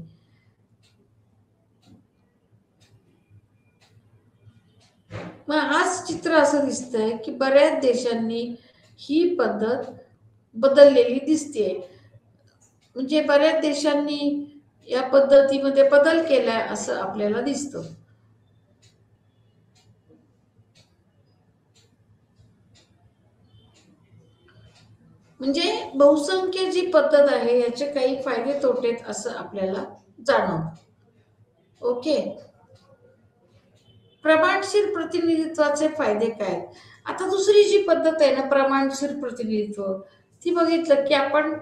मग आज चित्र असं दिसतंय की बऱ्याच देशांनी ही पद्धत बदललेली दिसते. म्हणजे बऱ्याच देशांनी या पद्धतीमध्ये बदल केलाय असं आपल्याला दिसतं. म्हणजे बहुसंख्य जी पद्धत आहे याचे काही फायदे तोटेत असं आपल्याला जाणवतं. ओके. प्रमाणशीर प्रतिनिधित्वाचे फायदे काय? आता दुसरी जी पद्धत आहे ना प्रमाणशीर प्रतिनिधित्व, ती बघितलं की आपण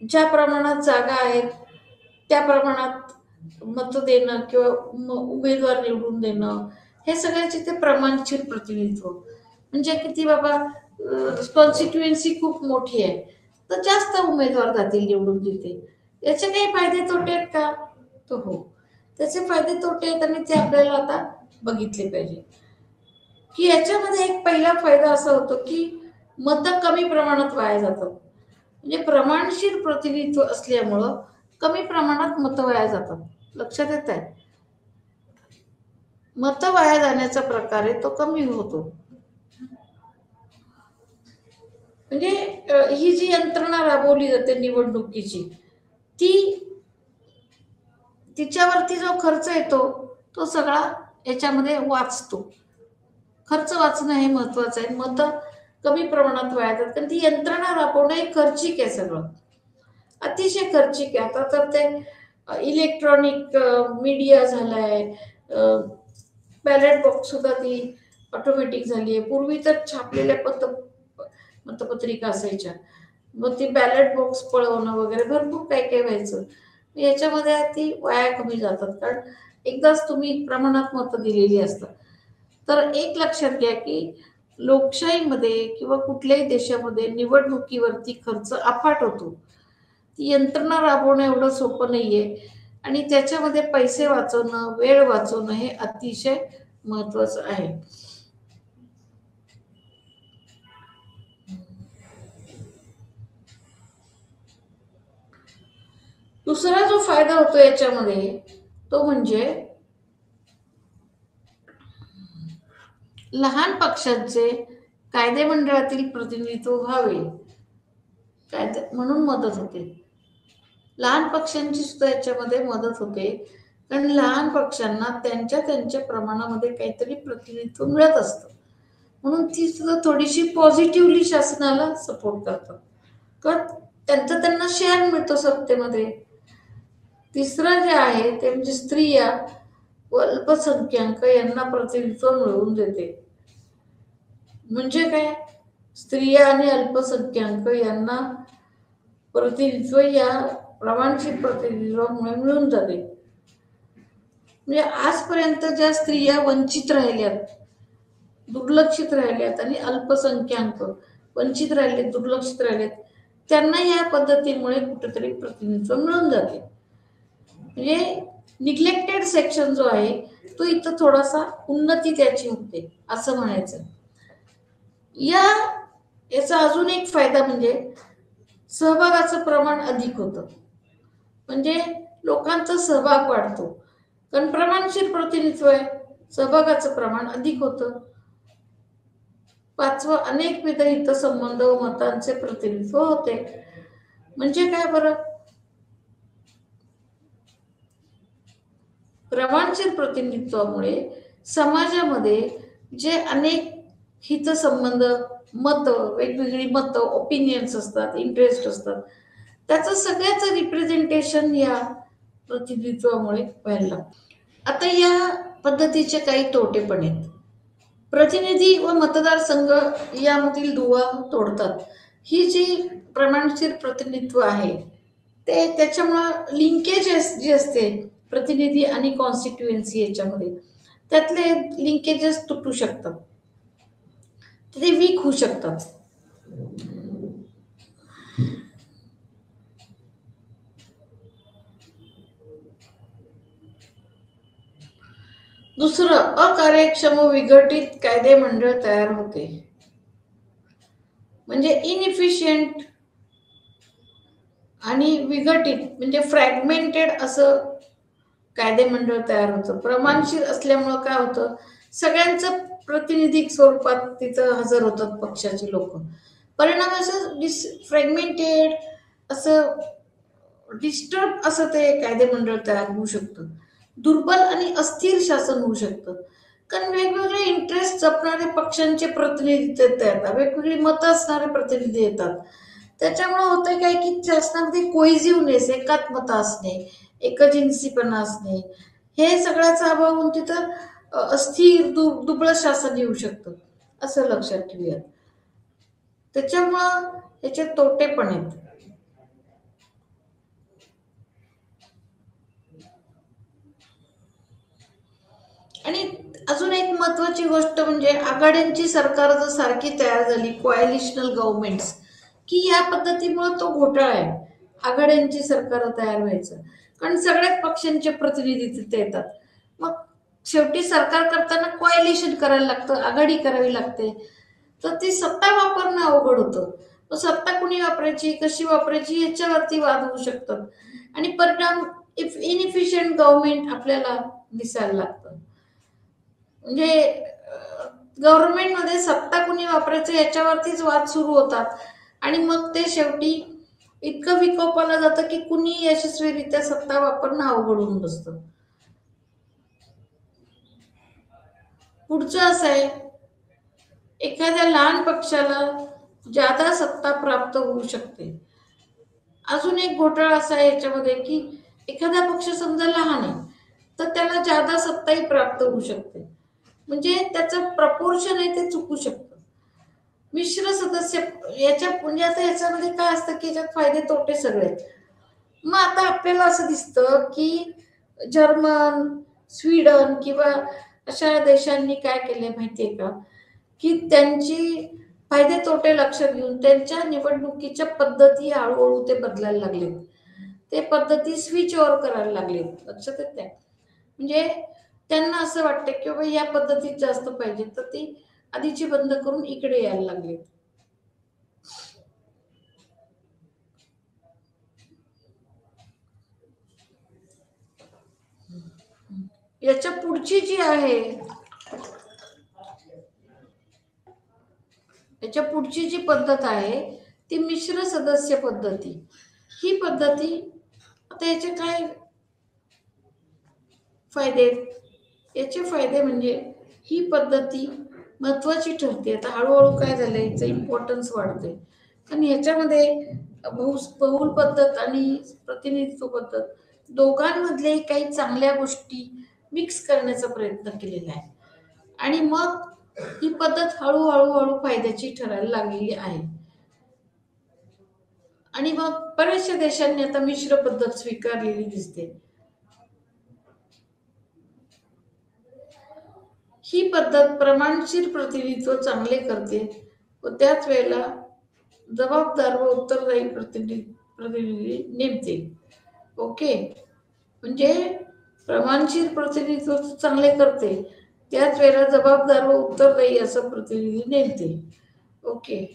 ज्या प्रमाणात जागा आहेत त्या प्रमाणात मत देणं किंवा उमेदवार निवडून देणं, हे सगळ्याचे ते प्रमाणशीर प्रतिनिधित्व. म्हणजे किती बाबा, कॉन्स्टिट्युएन्सी खूप मोठी आहे, तर जास्त उमेदवार जातील निवडून तिथे. याचे काही फायदे तोटे आहेत का? तर हो, त्याचे फायदे तोटे आहेत आणि ते आपल्याला आता बघितले पाहिजे. की याच्यामध्ये एक पहिला फायदा असा होतो की मतं कमी प्रमाणात वाया जातात. म्हणजे प्रमाणशीर प्रतिनिधित्व असल्यामुळं कमी प्रमाणात मतं वाया जातात. लक्षात येत आहे? मतं वाया जाण्याचा प्रकार आहे तो कमी होतो. म्हणजे ही जी यंत्रणा राबवली जाते निवडणुकीची, ती तिच्यावरती जो खर्च येतो तो सगळा याच्यामध्ये वाचतो. खर्च वाचणं हे महत्वाचं आहे. मतं कमी प्रमाणात वाया जातात कारण ती यंत्रणा राबवणं हे खर्चिक आहे सगळं. अतिशय खर्चिक आहे. आता तर ते इलेक्ट्रॉनिक मीडिया झालाय, बॅलेट बॉक्स सुद्धा ती ऑटोमॅटिक झाली आहे. पूर्वी तर छापलेल्या मतपत्रिका असायच्या, मग ती बॅलेट बॉक्स पळवणं वगैरे भरपूर काय काय व्हायचं. याच्यामध्ये ती वाया कमी जातात कारण एकदाच तुम्ही प्रमाणात मतं दिलेली असतात. तर एक लक्षात घ्या की लोकशाहीमध्ये किंवा कुठल्याही देशामध्ये निवडणुकीवरती खर्च अफाट होतो. ती यंत्रणा राबवणं एवढं सोपं नाहीये आणि त्याच्यामध्ये पैसे वाचवणं, वेळ वाचवणं हे अतिशय महत्वाचं आहे. दुसरा जो फायदा होतो याच्यामध्ये तो म्हणजे लहान पक्षांचे कायदेमंडळातील प्रतिनिधित्व व्हावे, कायदे म्हणून मदत होते. लहान पक्षांची सुद्धा याच्यामध्ये मदत होते कारण लहान पक्षांना त्यांच्या त्यांच्या प्रमाणामध्ये काहीतरी प्रतिनिधित्व मिळत असतं, म्हणून ती सुद्धा थोडीशी पॉझिटिव्हली शासनाला सपोर्ट करतात कारण त्यांचा त्यांना शेअर मिळतो सत्तेमध्ये. तिसरं जे आहे ते म्हणजे स्त्रिया व अल्पसंख्याक यांना प्रतिनिधित्व मिळवून देते. म्हणजे काय? स्त्रिया आणि अल्पसंख्याक यांना प्रतिनिधित्व या प्रमाणशीर प्रतिनिधित्वामुळे मिळून जाते. म्हणजे आजपर्यंत ज्या स्त्रिया वंचित राहिल्यात, दुर्लक्षित राहिल्यात आणि अल्पसंख्याक वंचित राहिले, दुर्लक्षित राहिलेत, त्यांना या पद्धतीमुळे कुठेतरी प्रतिनिधित्व मिळून जाते. म्हणजे निग्लेक्टेड सेक्शन जो आहे तो इथं थोडासा उन्नती त्याची होते असं म्हणायचं. याचा अजून एक फायदा म्हणजे सहभागाचं प्रमाण अधिक होतं. म्हणजे लोकांचा सहभाग वाढतो कारण प्रमाणशीर प्रतिनिधित्व आहे, सहभागाचं प्रमाण अधिक होतं. पाचवं, अनेकविध हितसंबंध व मतांचे प्रतिनिधित्व होते. म्हणजे काय बरं? प्रमाणशीर प्रतिनिधित्वामुळे समाजामध्ये जे अनेक हितसंबंध, मतं, वेगवेगळी मतं, ओपिनियन्स असतात, इंटरेस्ट असतात, त्याचं सगळ्याचं रिप्रेझेंटेशन या प्रतिनिधित्वामुळे व्हायला लागतं. आता या पद्धतीचे काही तोटे पण आहेत. प्रतिनिधी व मतदारसंघ यामधील दुवा तोडतात. ही जी प्रमाणशीर प्रतिनिधित्व आहे ते त्याच्यामुळं लिंकेजेस जी असते प्रतिनिधी आणि कॉन्स्टिट्युएन्सी याच्यामध्ये, त्यातले लिंकेजेस तुटू शकतात, ते वीक होऊ शकतात. दुसरं, अकार्यक्षम व विघटित कायदेमंडळ तयार होते. म्हणजे इनइफिशियंट आणि विघटित म्हणजे फ्रॅगमेंटेड असं कायदेमंडळ तयार होतं. प्रमाणशीर असल्यामुळं काय होतं, सगळ्यांचं प्रातिनिधिक स्वरूपात तिथं हजर होतात पक्षाचे लोक. परिणाम असं फ्रॅगमेंटेड असं डिस्टर्ब असं ते कायदेमंडळ तयार होऊ शकतं. दुर्बल आणि अस्थिर शासन होऊ शकतं कारण वेगवेगळे इंटरेस्ट जपणारे पक्षांचे प्रतिनिधी तिथे येतात, वेगवेगळी मतं असणारे प्रतिनिधी येतात. त्याच्यामुळे होतंय काय की शासनामध्ये कोहिजिव्हनेस, एकात्मता असणे, एकजिन्सीपणा असणे, हे सगळ्याचा अभाव होऊन तिथं अस्थिर दुबळं शासन येऊ शकतं असं लक्षात ठेवूयात. त्याच्यामुळं याचे तोटे पण आहेत. आणि अजून एक महत्वाची गोष्ट म्हणजे आघाड्यांची सरकार जर सारखी तयार झाली, कोॲलिशनल गव्हर्नमेंट्स, की या पद्धतीमुळे तो घोटाळा आहे. आघाड्यांची सरकार तयार व्हायचं, कारण सगळ्याच पक्षांचे प्रतिनिधी तिथे येतात. मग शेवटी सरकार करताना कोॲलिशन करायला लागतं, आघाडी करावी लागते. तर ती सत्ता वापरणं अवघड होतं. मग सत्ता कुणी वापरायची, कशी वापरायची याच्यावरती वाद होऊ शकतात आणि परिणाम इनइफिशियंट गव्हर्नमेंट आपल्याला दिसायला लागतं. म्हणजे गव्हर्नमेंटमध्ये सत्ता कुणी वापरायचं याच्यावरतीच वाद सुरू होतात आणि मग ते शेवटी इतकं विकोपाला जातं की कुणी यशस्वीरित्या सत्ता वापरणं अवघड होऊन बसतं. पुढचं असं आहे, एखाद्या लहान पक्षाला जादा सत्ता प्राप्त होऊ शकते. अजून एक घोटाळा असा आहे याच्यामध्ये की एखादा पक्ष समजा लहान आहे तर त्याला जादा सत्ताही प्राप्त होऊ शकते. म्हणजे त्याचं प्रपोर्शन आहे ते चुकू शकतं. मिश्र सदस्य याच्या म्हणजे आता याच्यामध्ये काय असतं की याच्यात फायदे तोटे सगळे आहेत. मग आता आपल्याला असं दिसतं की जर्मन, स्वीडन किंवा अशा देशांनी काय केले माहितीये का, की त्यांची फायदे तोटे लक्षात घेऊन त्यांच्या निवडणुकीच्या पद्धती हळूहळू ते बदलायला लागले. ते पद्धती स्विच ओव्हर करायला लागले. लक्षात येते. म्हणजे त्यांना असं वाटतं की बाबा या पद्धतीत जास्त पाहिजे तर ती आधीची बंद करून इकडे यायला लागले. याच्या पुढची जी आहे, याच्या पुढची जी पद्धत आहे ती मिश्र सदस्य पद्धती. ही पद्धती, आता याचे काय फायदे आहेत? याचे फायदे म्हणजे ही पद्धती महत्वाची ठरते. आता हळूहळू काय झालंय, याचं इम्पॉर्टन्स वाढतंय. कारण ह्याच्यामध्ये बहुल पद्धत आणि प्रतिनिधित्व पद्धत दोघांमधले काही चांगल्या गोष्टी मिक्स करण्याचा प्रयत्न केलेला आहे आणि मग ही पद्धत हळूहळू हळू फायद्याची ठरायला लागलेली आहे. आणि मग बऱ्याचशा देशांनी आता मिश्र पद्धत स्वीकारलेली दिसते. ही पद्धत प्रमाणशीर प्रतिनिधित्व चांगले करते व त्याच वेळेला जबाबदार व उत्तरदायी प्रतिनिधी नेमते. ओके. म्हणजे प्रमाणशीर प्रतिनिधित्व चांगले करते, त्याच वेळेला जबाबदार व उत्तरदायी असं प्रतिनिधी नेमते. ओके.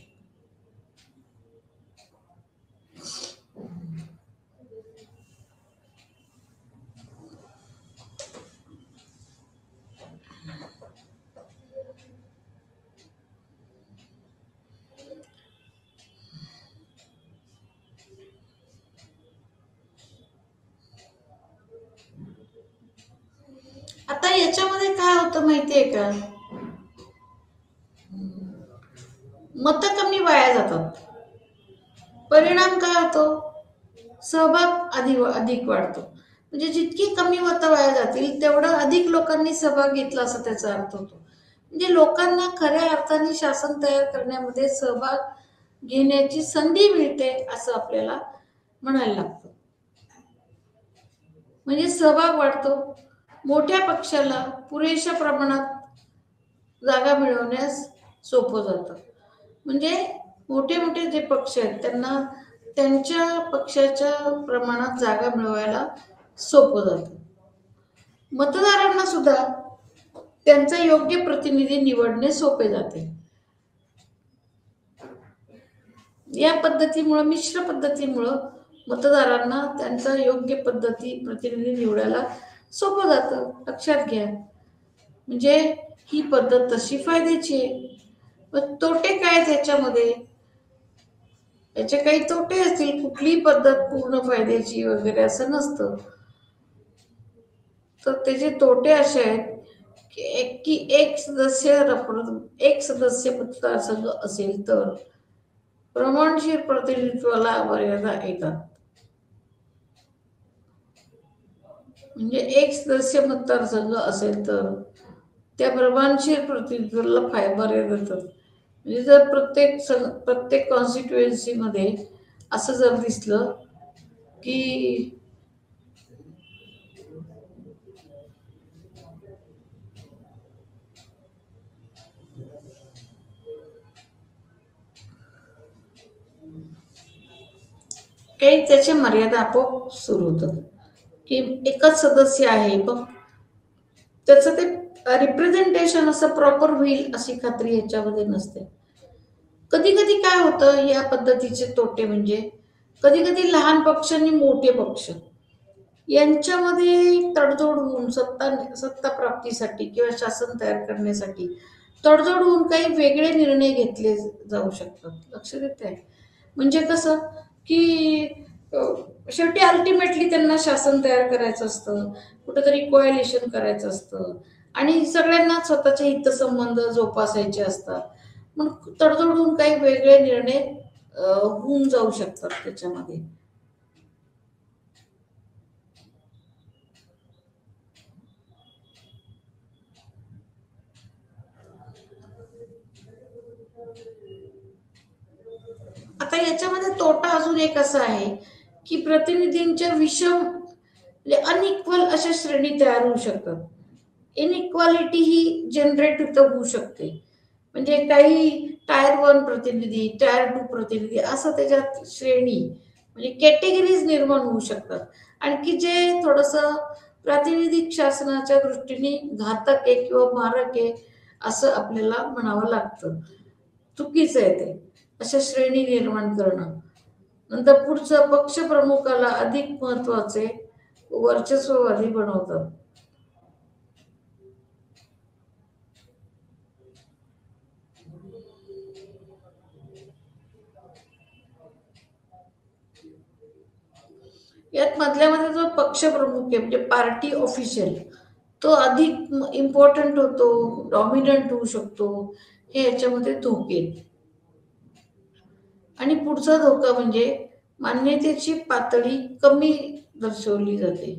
आता याच्यामध्ये काय होतं माहितीये का, मत कमी वाया जातात. परिणाम काय होतो, सहभाग अधिक वाढतो. म्हणजे जितकी कमी मतं वाया जातील तेवढं अधिक लोकांनी सहभाग घेतला असं त्याचा अर्थ होतो. म्हणजे लोकांना खऱ्या अर्थाने शासन तयार करण्यामध्ये सहभाग घेण्याची संधी मिळते असं आपल्याला म्हणायला लागतं. म्हणजे सहभाग वाढतो. मोठ्या पक्षाला पुरेशा प्रमाणात जागा मिळवण्यास सोपं जातं. म्हणजे मोठे मोठे जे पक्ष आहेत त्यांना त्यांच्या पक्षाच्या प्रमाणात जागा मिळवायला सोपं जातं. मतदारांना सुद्धा त्यांचा योग्य प्रतिनिधी निवडणे सोपे जाते. या पद्धतीमुळे, मिश्र पद्धतीमुळं मतदारांना त्यांचा योग्य प्रतिनिधी निवडायला सोपं जातं. लक्षात घ्या. म्हणजे ही पद्धत तशी फायद्याची आहे. पण तोटे काय त्याच्यामध्ये, याचे काही तोटे असतील. कुठलीही पद्धत पूर्ण फायद्याची वगैरे असं नसतं. तर त्याचे तोटे असे आहेत की एक सदस्य मतदारसंघ असेल तर प्रमाणशीर प्रतिनिधित्वाला मर्यादा येतात. म्हणजे एक सदस्य मतदारसंघ असेल तर त्या प्रमाणशीर प्रतिनिधित्वाला मर्यादा येतात. म्हणजे जर प्रत्येक कॉन्स्टिट्युएन्सीमध्ये असं जर दिसलं की काही त्याच्या मर्यादा आपोआप सुरू होतात, की एकच सदस्य आहे पण त्याचं ते रिप्रेझेंटेशन असं प्रॉपर होईल अशी खात्री याच्यामध्ये नसते. कधी कधी काय होतं या पद्धतीचे तोटे म्हणजे कधी कधी लहान पक्ष आणि मोठे पक्ष यांच्यामध्ये तडजोड होऊन सत्ता प्राप्तीसाठी किंवा शासन तयार करण्यासाठी तडजोड होऊन काही वेगळे निर्णय घेतले जाऊ शकतात. लक्ष देत आहे म्हणजे कसं की अ, शेवटी अल्टिमेटली त्यांना शासन तयार करायचं असतं, कुठेतरी कोॲलिशन करायचं असतं आणि सगळ्यांना स्वतःचे हितसंबंध जोपासायचे असतात. मग तडजोड होऊन काही वेगळे निर्णय होऊन जाऊ शकतात त्याच्यामध्ये. आता याच्यामध्ये तोटा अजून एक असा आहे की प्रतिनिधींच्या विषम म्हणजे अनइक्वल अशा श्रेणी तयार होऊ शकतात. इनइक्वालिटी ही जनरेट इथं होऊ शकते. म्हणजे काही टायर वन प्रतिनिधी, टायर टू प्रतिनिधी असं त्याच्यात श्रेणी म्हणजे कॅटेगरीज निर्माण होऊ शकतात. आणखी जे थोडंसं प्रातिनिधिक शासनाच्या दृष्टीने घातक आहे किंवा मारक आहे असं आपल्याला म्हणावं लागतं. चुकीचं आहे ते. अशा श्रेणी निर्माण करणं. नंतर पुढचं पक्षप्रमुखाला अधिक महत्वाचे वर्चस्ववादी बनवतात. यात मधल्यामध्ये जो पक्षप्रमुख आहे म्हणजे पार्टी ऑफिशियल तो अधिक इम्पॉर्टंट होतो, डॉमिनंट होऊ शकतो. हे याच्यामध्ये धोके आहेत. आणि पुढचा धोका म्हणजे मान्यतेची पातळी कमी दर्शवली जाते.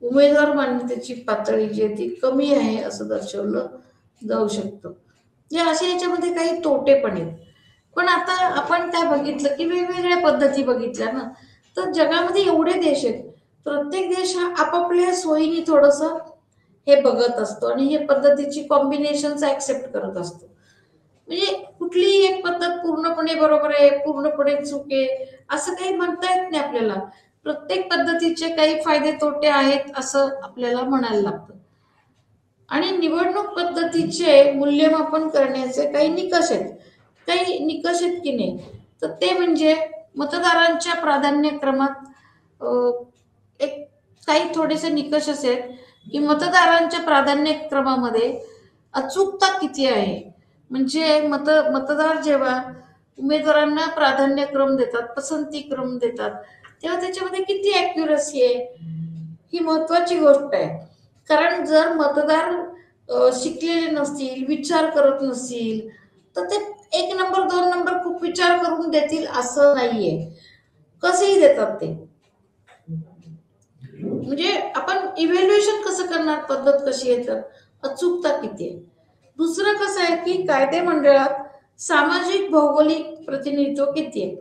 उमेदवार मान्यतेची पातळी जी आहे ती कमी आहे असं दर्शवलं जाऊ शकतं. म्हणजे अशा याच्यामध्ये काही तोटे पण आहेत. पण आता आपण काय बघितलं की वेगवेगळ्या पद्धती बघितल्या ना, तर जगामध्ये एवढे देश आहेत. प्रत्येक देश हा आपापल्या सोयीने थोडंसं हे बघत असतो आणि हे पद्धतीची कॉम्बिनेशन्स ऍक्सेप्ट करत असतो. म्हणजे कुठलीही एक पद्धत पूर्णपणे बरोबर आहे, पूर्णपणे चूक आहे, असं काही म्हणता येत नाही आपल्याला. प्रत्येक पद्धतीचे काही फायदे तोटे आहेत असं आपल्याला म्हणायला लागतं. आणि निवडणूक पद्धतीचे मूल्यमापन करण्याचे काही निकष आहेत. काही निकष आहेत की नाही, तर ते म्हणजे मतदारांच्या प्राधान्यक्रमात अ, एक काही थोडेसे निकष असे आहेत की मतदारांच्या प्राधान्यक्रमामध्ये अचूकता किती आहे. म्हणजे मतदार जेव्हा उमेदवारांना प्राधान्यक्रम देतात, पसंतीक्रम देतात, तेव्हा त्याच्यामध्ये किती ॲक्युरसी आहे ही महत्वाची गोष्ट आहे. कारण जर मतदार शिकलेले नसतील, विचार करत नसतील, तर ते एक नंबर, दोन नंबर खूप विचार करून देतील असं नाहीये. कसेही देतात ते. म्हणजे आपण इव्हॅल्युएशन कसं करणार, पद्धत कशी आहे तर अचूकता किती आहे. दुसरं कसं आहे की कायदे मंडळात सामाजिक भौगोलिक प्रतिनिधित्व किती आहे.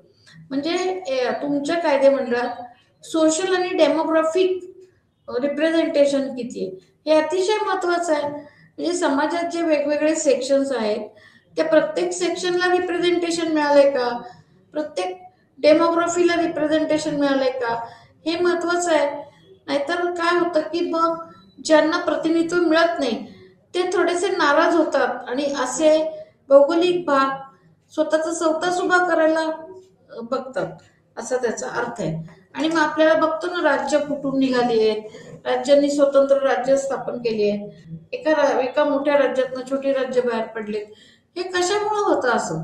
म्हणजे तुमच्या कायदे मंडळात सोशल आणि डेमोग्राफिक रिप्रेझेंटेशन किती आहे हे अतिशय महत्वाचं आहे. म्हणजे समाजात जे वेगवेगळे सेक्शन्स आहेत त्या प्रत्येक सेक्शनला रिप्रेझेंटेशन मिळालंय का, प्रत्येक डेमोग्राफीला रिप्रेझेंटेशन मिळालंय का, हे महत्वाचं आहे. नाहीतर काय होतं की मग ज्यांना प्रतिनिधित्व मिळत नाही ते थोडेसे नाराज होतात आणि असे भौगोलिक भाग स्वतःचा स्वतःच उभा करायला बघतात असा त्याचा अर्थ आहे. आणि मग आपल्याला बघतो ना राज्य फुटून निघाली आहेत, राज्यांनी स्वतंत्र राज्य स्थापन केली आहे, एका मोठ्या राज्यातनं छोटी राज्य बाहेर पडलेत. हे कशामुळे होतं असं,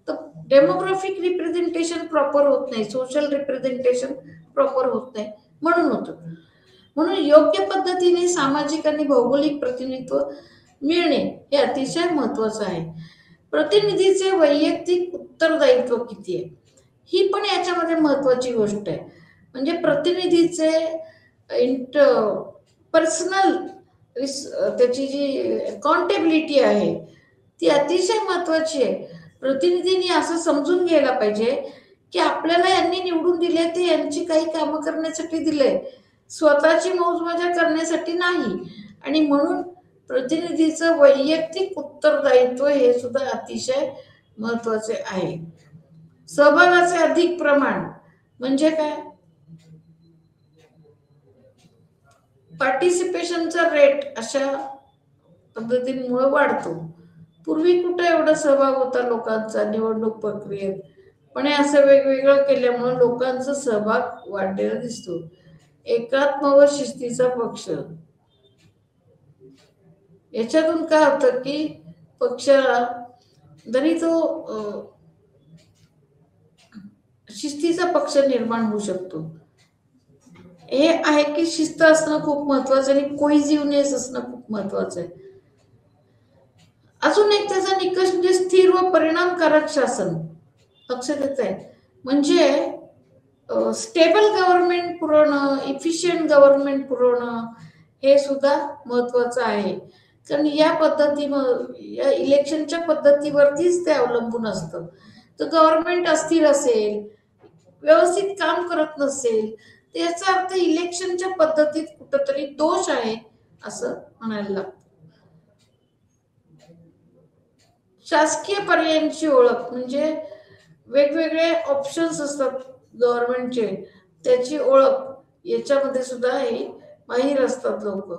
तर डेमोग्राफिक रिप्रेझेंटेशन प्रॉपर होत नाही, सोशल रिप्रेझेंटेशन प्रॉपर होत नाही म्हणून होतं. म्हणून योग्य पद्धतीने सामाजिक आणि भौगोलिक प्रतिनिधित्व मिळणे हे अतिशय महत्वाचं आहे. प्रतिनिधीचे वैयक्तिक उत्तरदायित्व किती आहे ही पण याच्यामध्ये महत्वाची गोष्ट आहे. म्हणजे प्रतिनिधीचे इंट पर्सनल त्याची जी अकाउंटेबिलिटी आहे ती अतिशय महत्वाची आहे. प्रतिनिधींनी असं समजून घ्यायला पाहिजे की आपल्याला यांनी निवडून दिले ते यांची काही कामं करण्यासाठी दिले, स्वतःची मौजमजा करण्यासाठी नाही. आणि म्हणून प्रतिनिधीचं वैयक्तिक उत्तरदायित्व हे सुद्धा अतिशय महत्वाचे आहे. सहभागाचे अधिक प्रमाण म्हणजे काय, पार्टिसिपेशनचा रेट अशा पद्धतींमुळे वाढतो. पूर्वी कुठे एवढा सहभाग होता लोकांचा निवडणूक प्रक्रियेत, पण हे असं वेगवेगळं केल्यामुळे लोकांचा सहभाग वाढलेला दिसतो. एकात्म व शिस्तीचा पक्ष, याच्यातून काय होतं की पक्षाला जरी तो शिस्तीचा पक्ष निर्माण होऊ शकतो. हे आहे की शिस्त असणं खूप महत्वाचं आणि कोइझिव्हनेस असणं खूप महत्वाचं आहे. अजून एक त्याचा निकष म्हणजे स्थिर व परिणामकारक शासन. लक्षात येत आहे म्हणजे स्टेबल गव्हर्नमेंट पुरवणं, इफिशियंट गव्हर्नमेंट पुरवणं हे सुद्धा महत्वाचं आहे. कारण या इलेक्शनच्या पद्धतीवरतीच ते अवलंबून असतं. तर गव्हर्नमेंट अस्थिर असेल, व्यवस्थित काम करत नसेल, तर याचा अर्थ इलेक्शनच्या पद्धतीत कुठंतरी दोष आहे असं म्हणायला लागतं. शासकीय पर्यायांची ओळख म्हणजे वेगवेगळे ऑप्शन्स असतात गव्हर्नमेंटचे, त्याची ओळख याच्यामध्ये सुद्धा हे माहीर असतात लोक.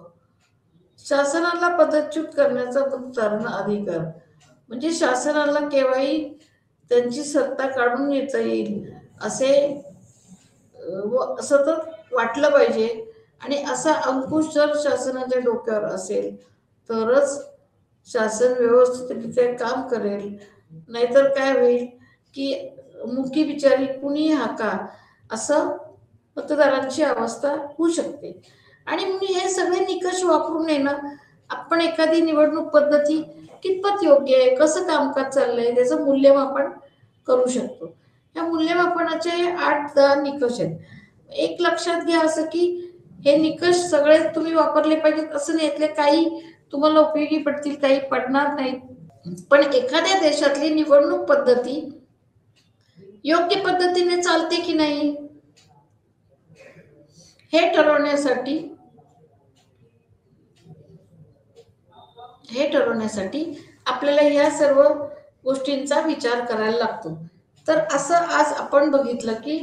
शासनाला पदच्युत करण्याचा अधिकार म्हणजे शासनाला केव्हाही त्यांची सत्ता काढून घेता येईल असे सतत वाटलं पाहिजे. आणि असा अंकुश जर शासनाच्या डोक्यावर असेल तरच शासन व्यवस्थितरित्या काम करेल. नाहीतर काय होईल की मुकी बिचारी कुणी हाका असं मतदारांची अवस्था होऊ शकते. आणि म्हणून हे सगळे निकष वापरून आहे ना, आपण एखादी निवडणूक पद्धती कितपत योग्य आहे, कसं कामकाज चाललंय त्याचं मूल्यमापन करू शकतो. या मूल्यमापनाचे 8-10 निकष आहेत. एक लक्षात घ्या असं की हे निकष सगळे तुम्ही वापरले पाहिजेत असं नाही, यातले काही तुम्हाला उपयोगी पडतील, काही पडणार नाहीत. पण एखाद्या देशातली निवडणूक पद्धती योग्य पद्धतीने चालते की नाही हे ठरवण्यासाठी आपल्याला या सर्व गोष्टींचा विचार करायला लागतो. तर असं आज आपण बघितलं की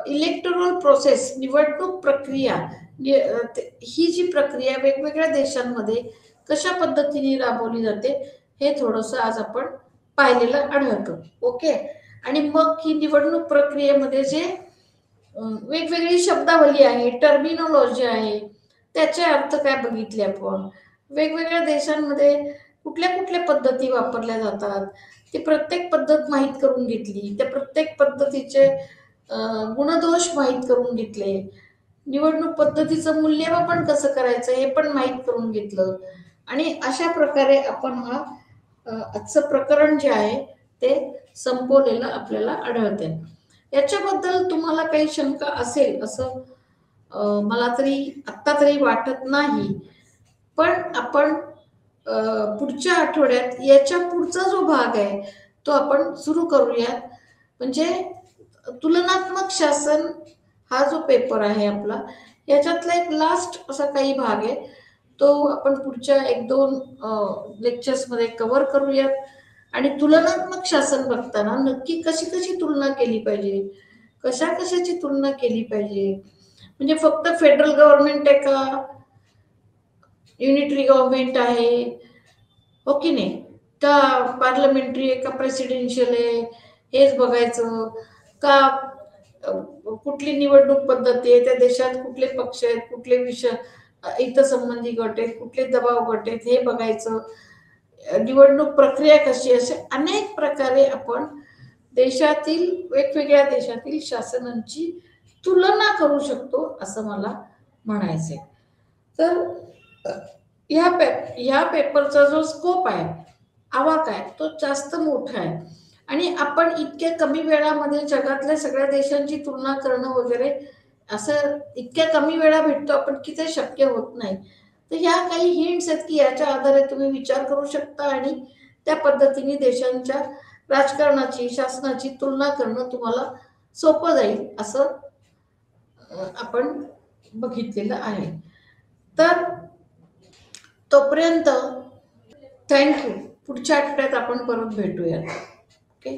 इलेक्टोरल प्रोसेस, निवडणूक प्रक्रिया, ही जी प्रक्रिया वेगवेगळ्या देशांमध्ये कशा पद्धतीने राबवली जाते हे थोडंसं आज आपण पाहिलेलं आढळतं. ओके. आणि मग ही निवडणूक प्रक्रियेमध्ये जे वेगवेगळी शब्दावली आहे, टर्मिनॉलॉजी आहे, त्याचे अर्थ काय बघितले आपण. वेगवेगळ्या देशांमध्ये कुठल्या कुठल्या पद्धती वापरल्या जातात ती प्रत्येक पद्धत माहीत करून घेतली. त्या प्रत्येक पद्धतीचे गुणदोष माहीत करून घेतले. निवडणूक पद्धतीचं मूल्यमापन कसं करायचं हे पण माहीत करून घेतलं. आणि अशा प्रकारे आपण हा आजचं प्रकरण जे आहे ते संपवलेलं आपल्याला आढळते. याच्याबद्दल तुम्हाला काही शंका असेल असं मला आत्ता तरी वाटत नाही. पण आपण पुढच्या आठवड्यात याच्या पुढचा जो भाग आहे तो आपण सुरू करूयात. म्हणजे तुलनात्मक शासन हा जो पेपर आहे आपला, याच्यातला एक लास्ट असा काही भाग आहे, तो आपण पुढच्या 1-2 लेक्चर्समध्ये कव्हर करूयात. आणि तुलनात्मक शासन बघताना नक्की कशी कशी तुलना केली पाहिजे, कशा कशाची तुलना केली पाहिजे, म्हणजे फक्त फेडरल गव्हर्नमेंट आहे का, युनिटरी गव्हर्नमेंट आहे हो की नाही, का पार्लमेंटरी आहे का प्रेसिडेन्शियल आहे हेच बघायचं का, कुठली निवडणूक पद्धती आहे, त्या देशात कुठले पक्ष आहेत, कुठले विषय हितसंबंधी गट आहेत, कुठले दबाव गट आहेत हे बघायचं, निवडणूक प्रक्रिया कशी, असे अनेक प्रकारे आपण वेगवेगळ्या देशातील शासनांची तुलना करू शकतो असं मला म्हणायचंय. तर ह्या पेपरचा जो स्कोप आहे, आवाक आहे, तो जास्त मोठा आहे. आणि आपण इतक्या कमी वेळामध्ये जगातल्या सगळ्या देशांची तुलना करणं वगैरे असं इतक्या कमी वेळा भेटतो आपण की ते शक्य होत नाही. तर ह्या काही हिंट्स आहेत की याच्या आधारे तुम्ही विचार करू शकता आणि त्या पद्धतीने देशांच्या राजकारणाची, शासनाची तुलना करणं तुम्हाला सोपं जाईल असं आपण बघितलेलं आहे. तर तोपर्यंत थँक्यू. पुढच्या आठवड्यात आपण परत भेटूयात. ओके.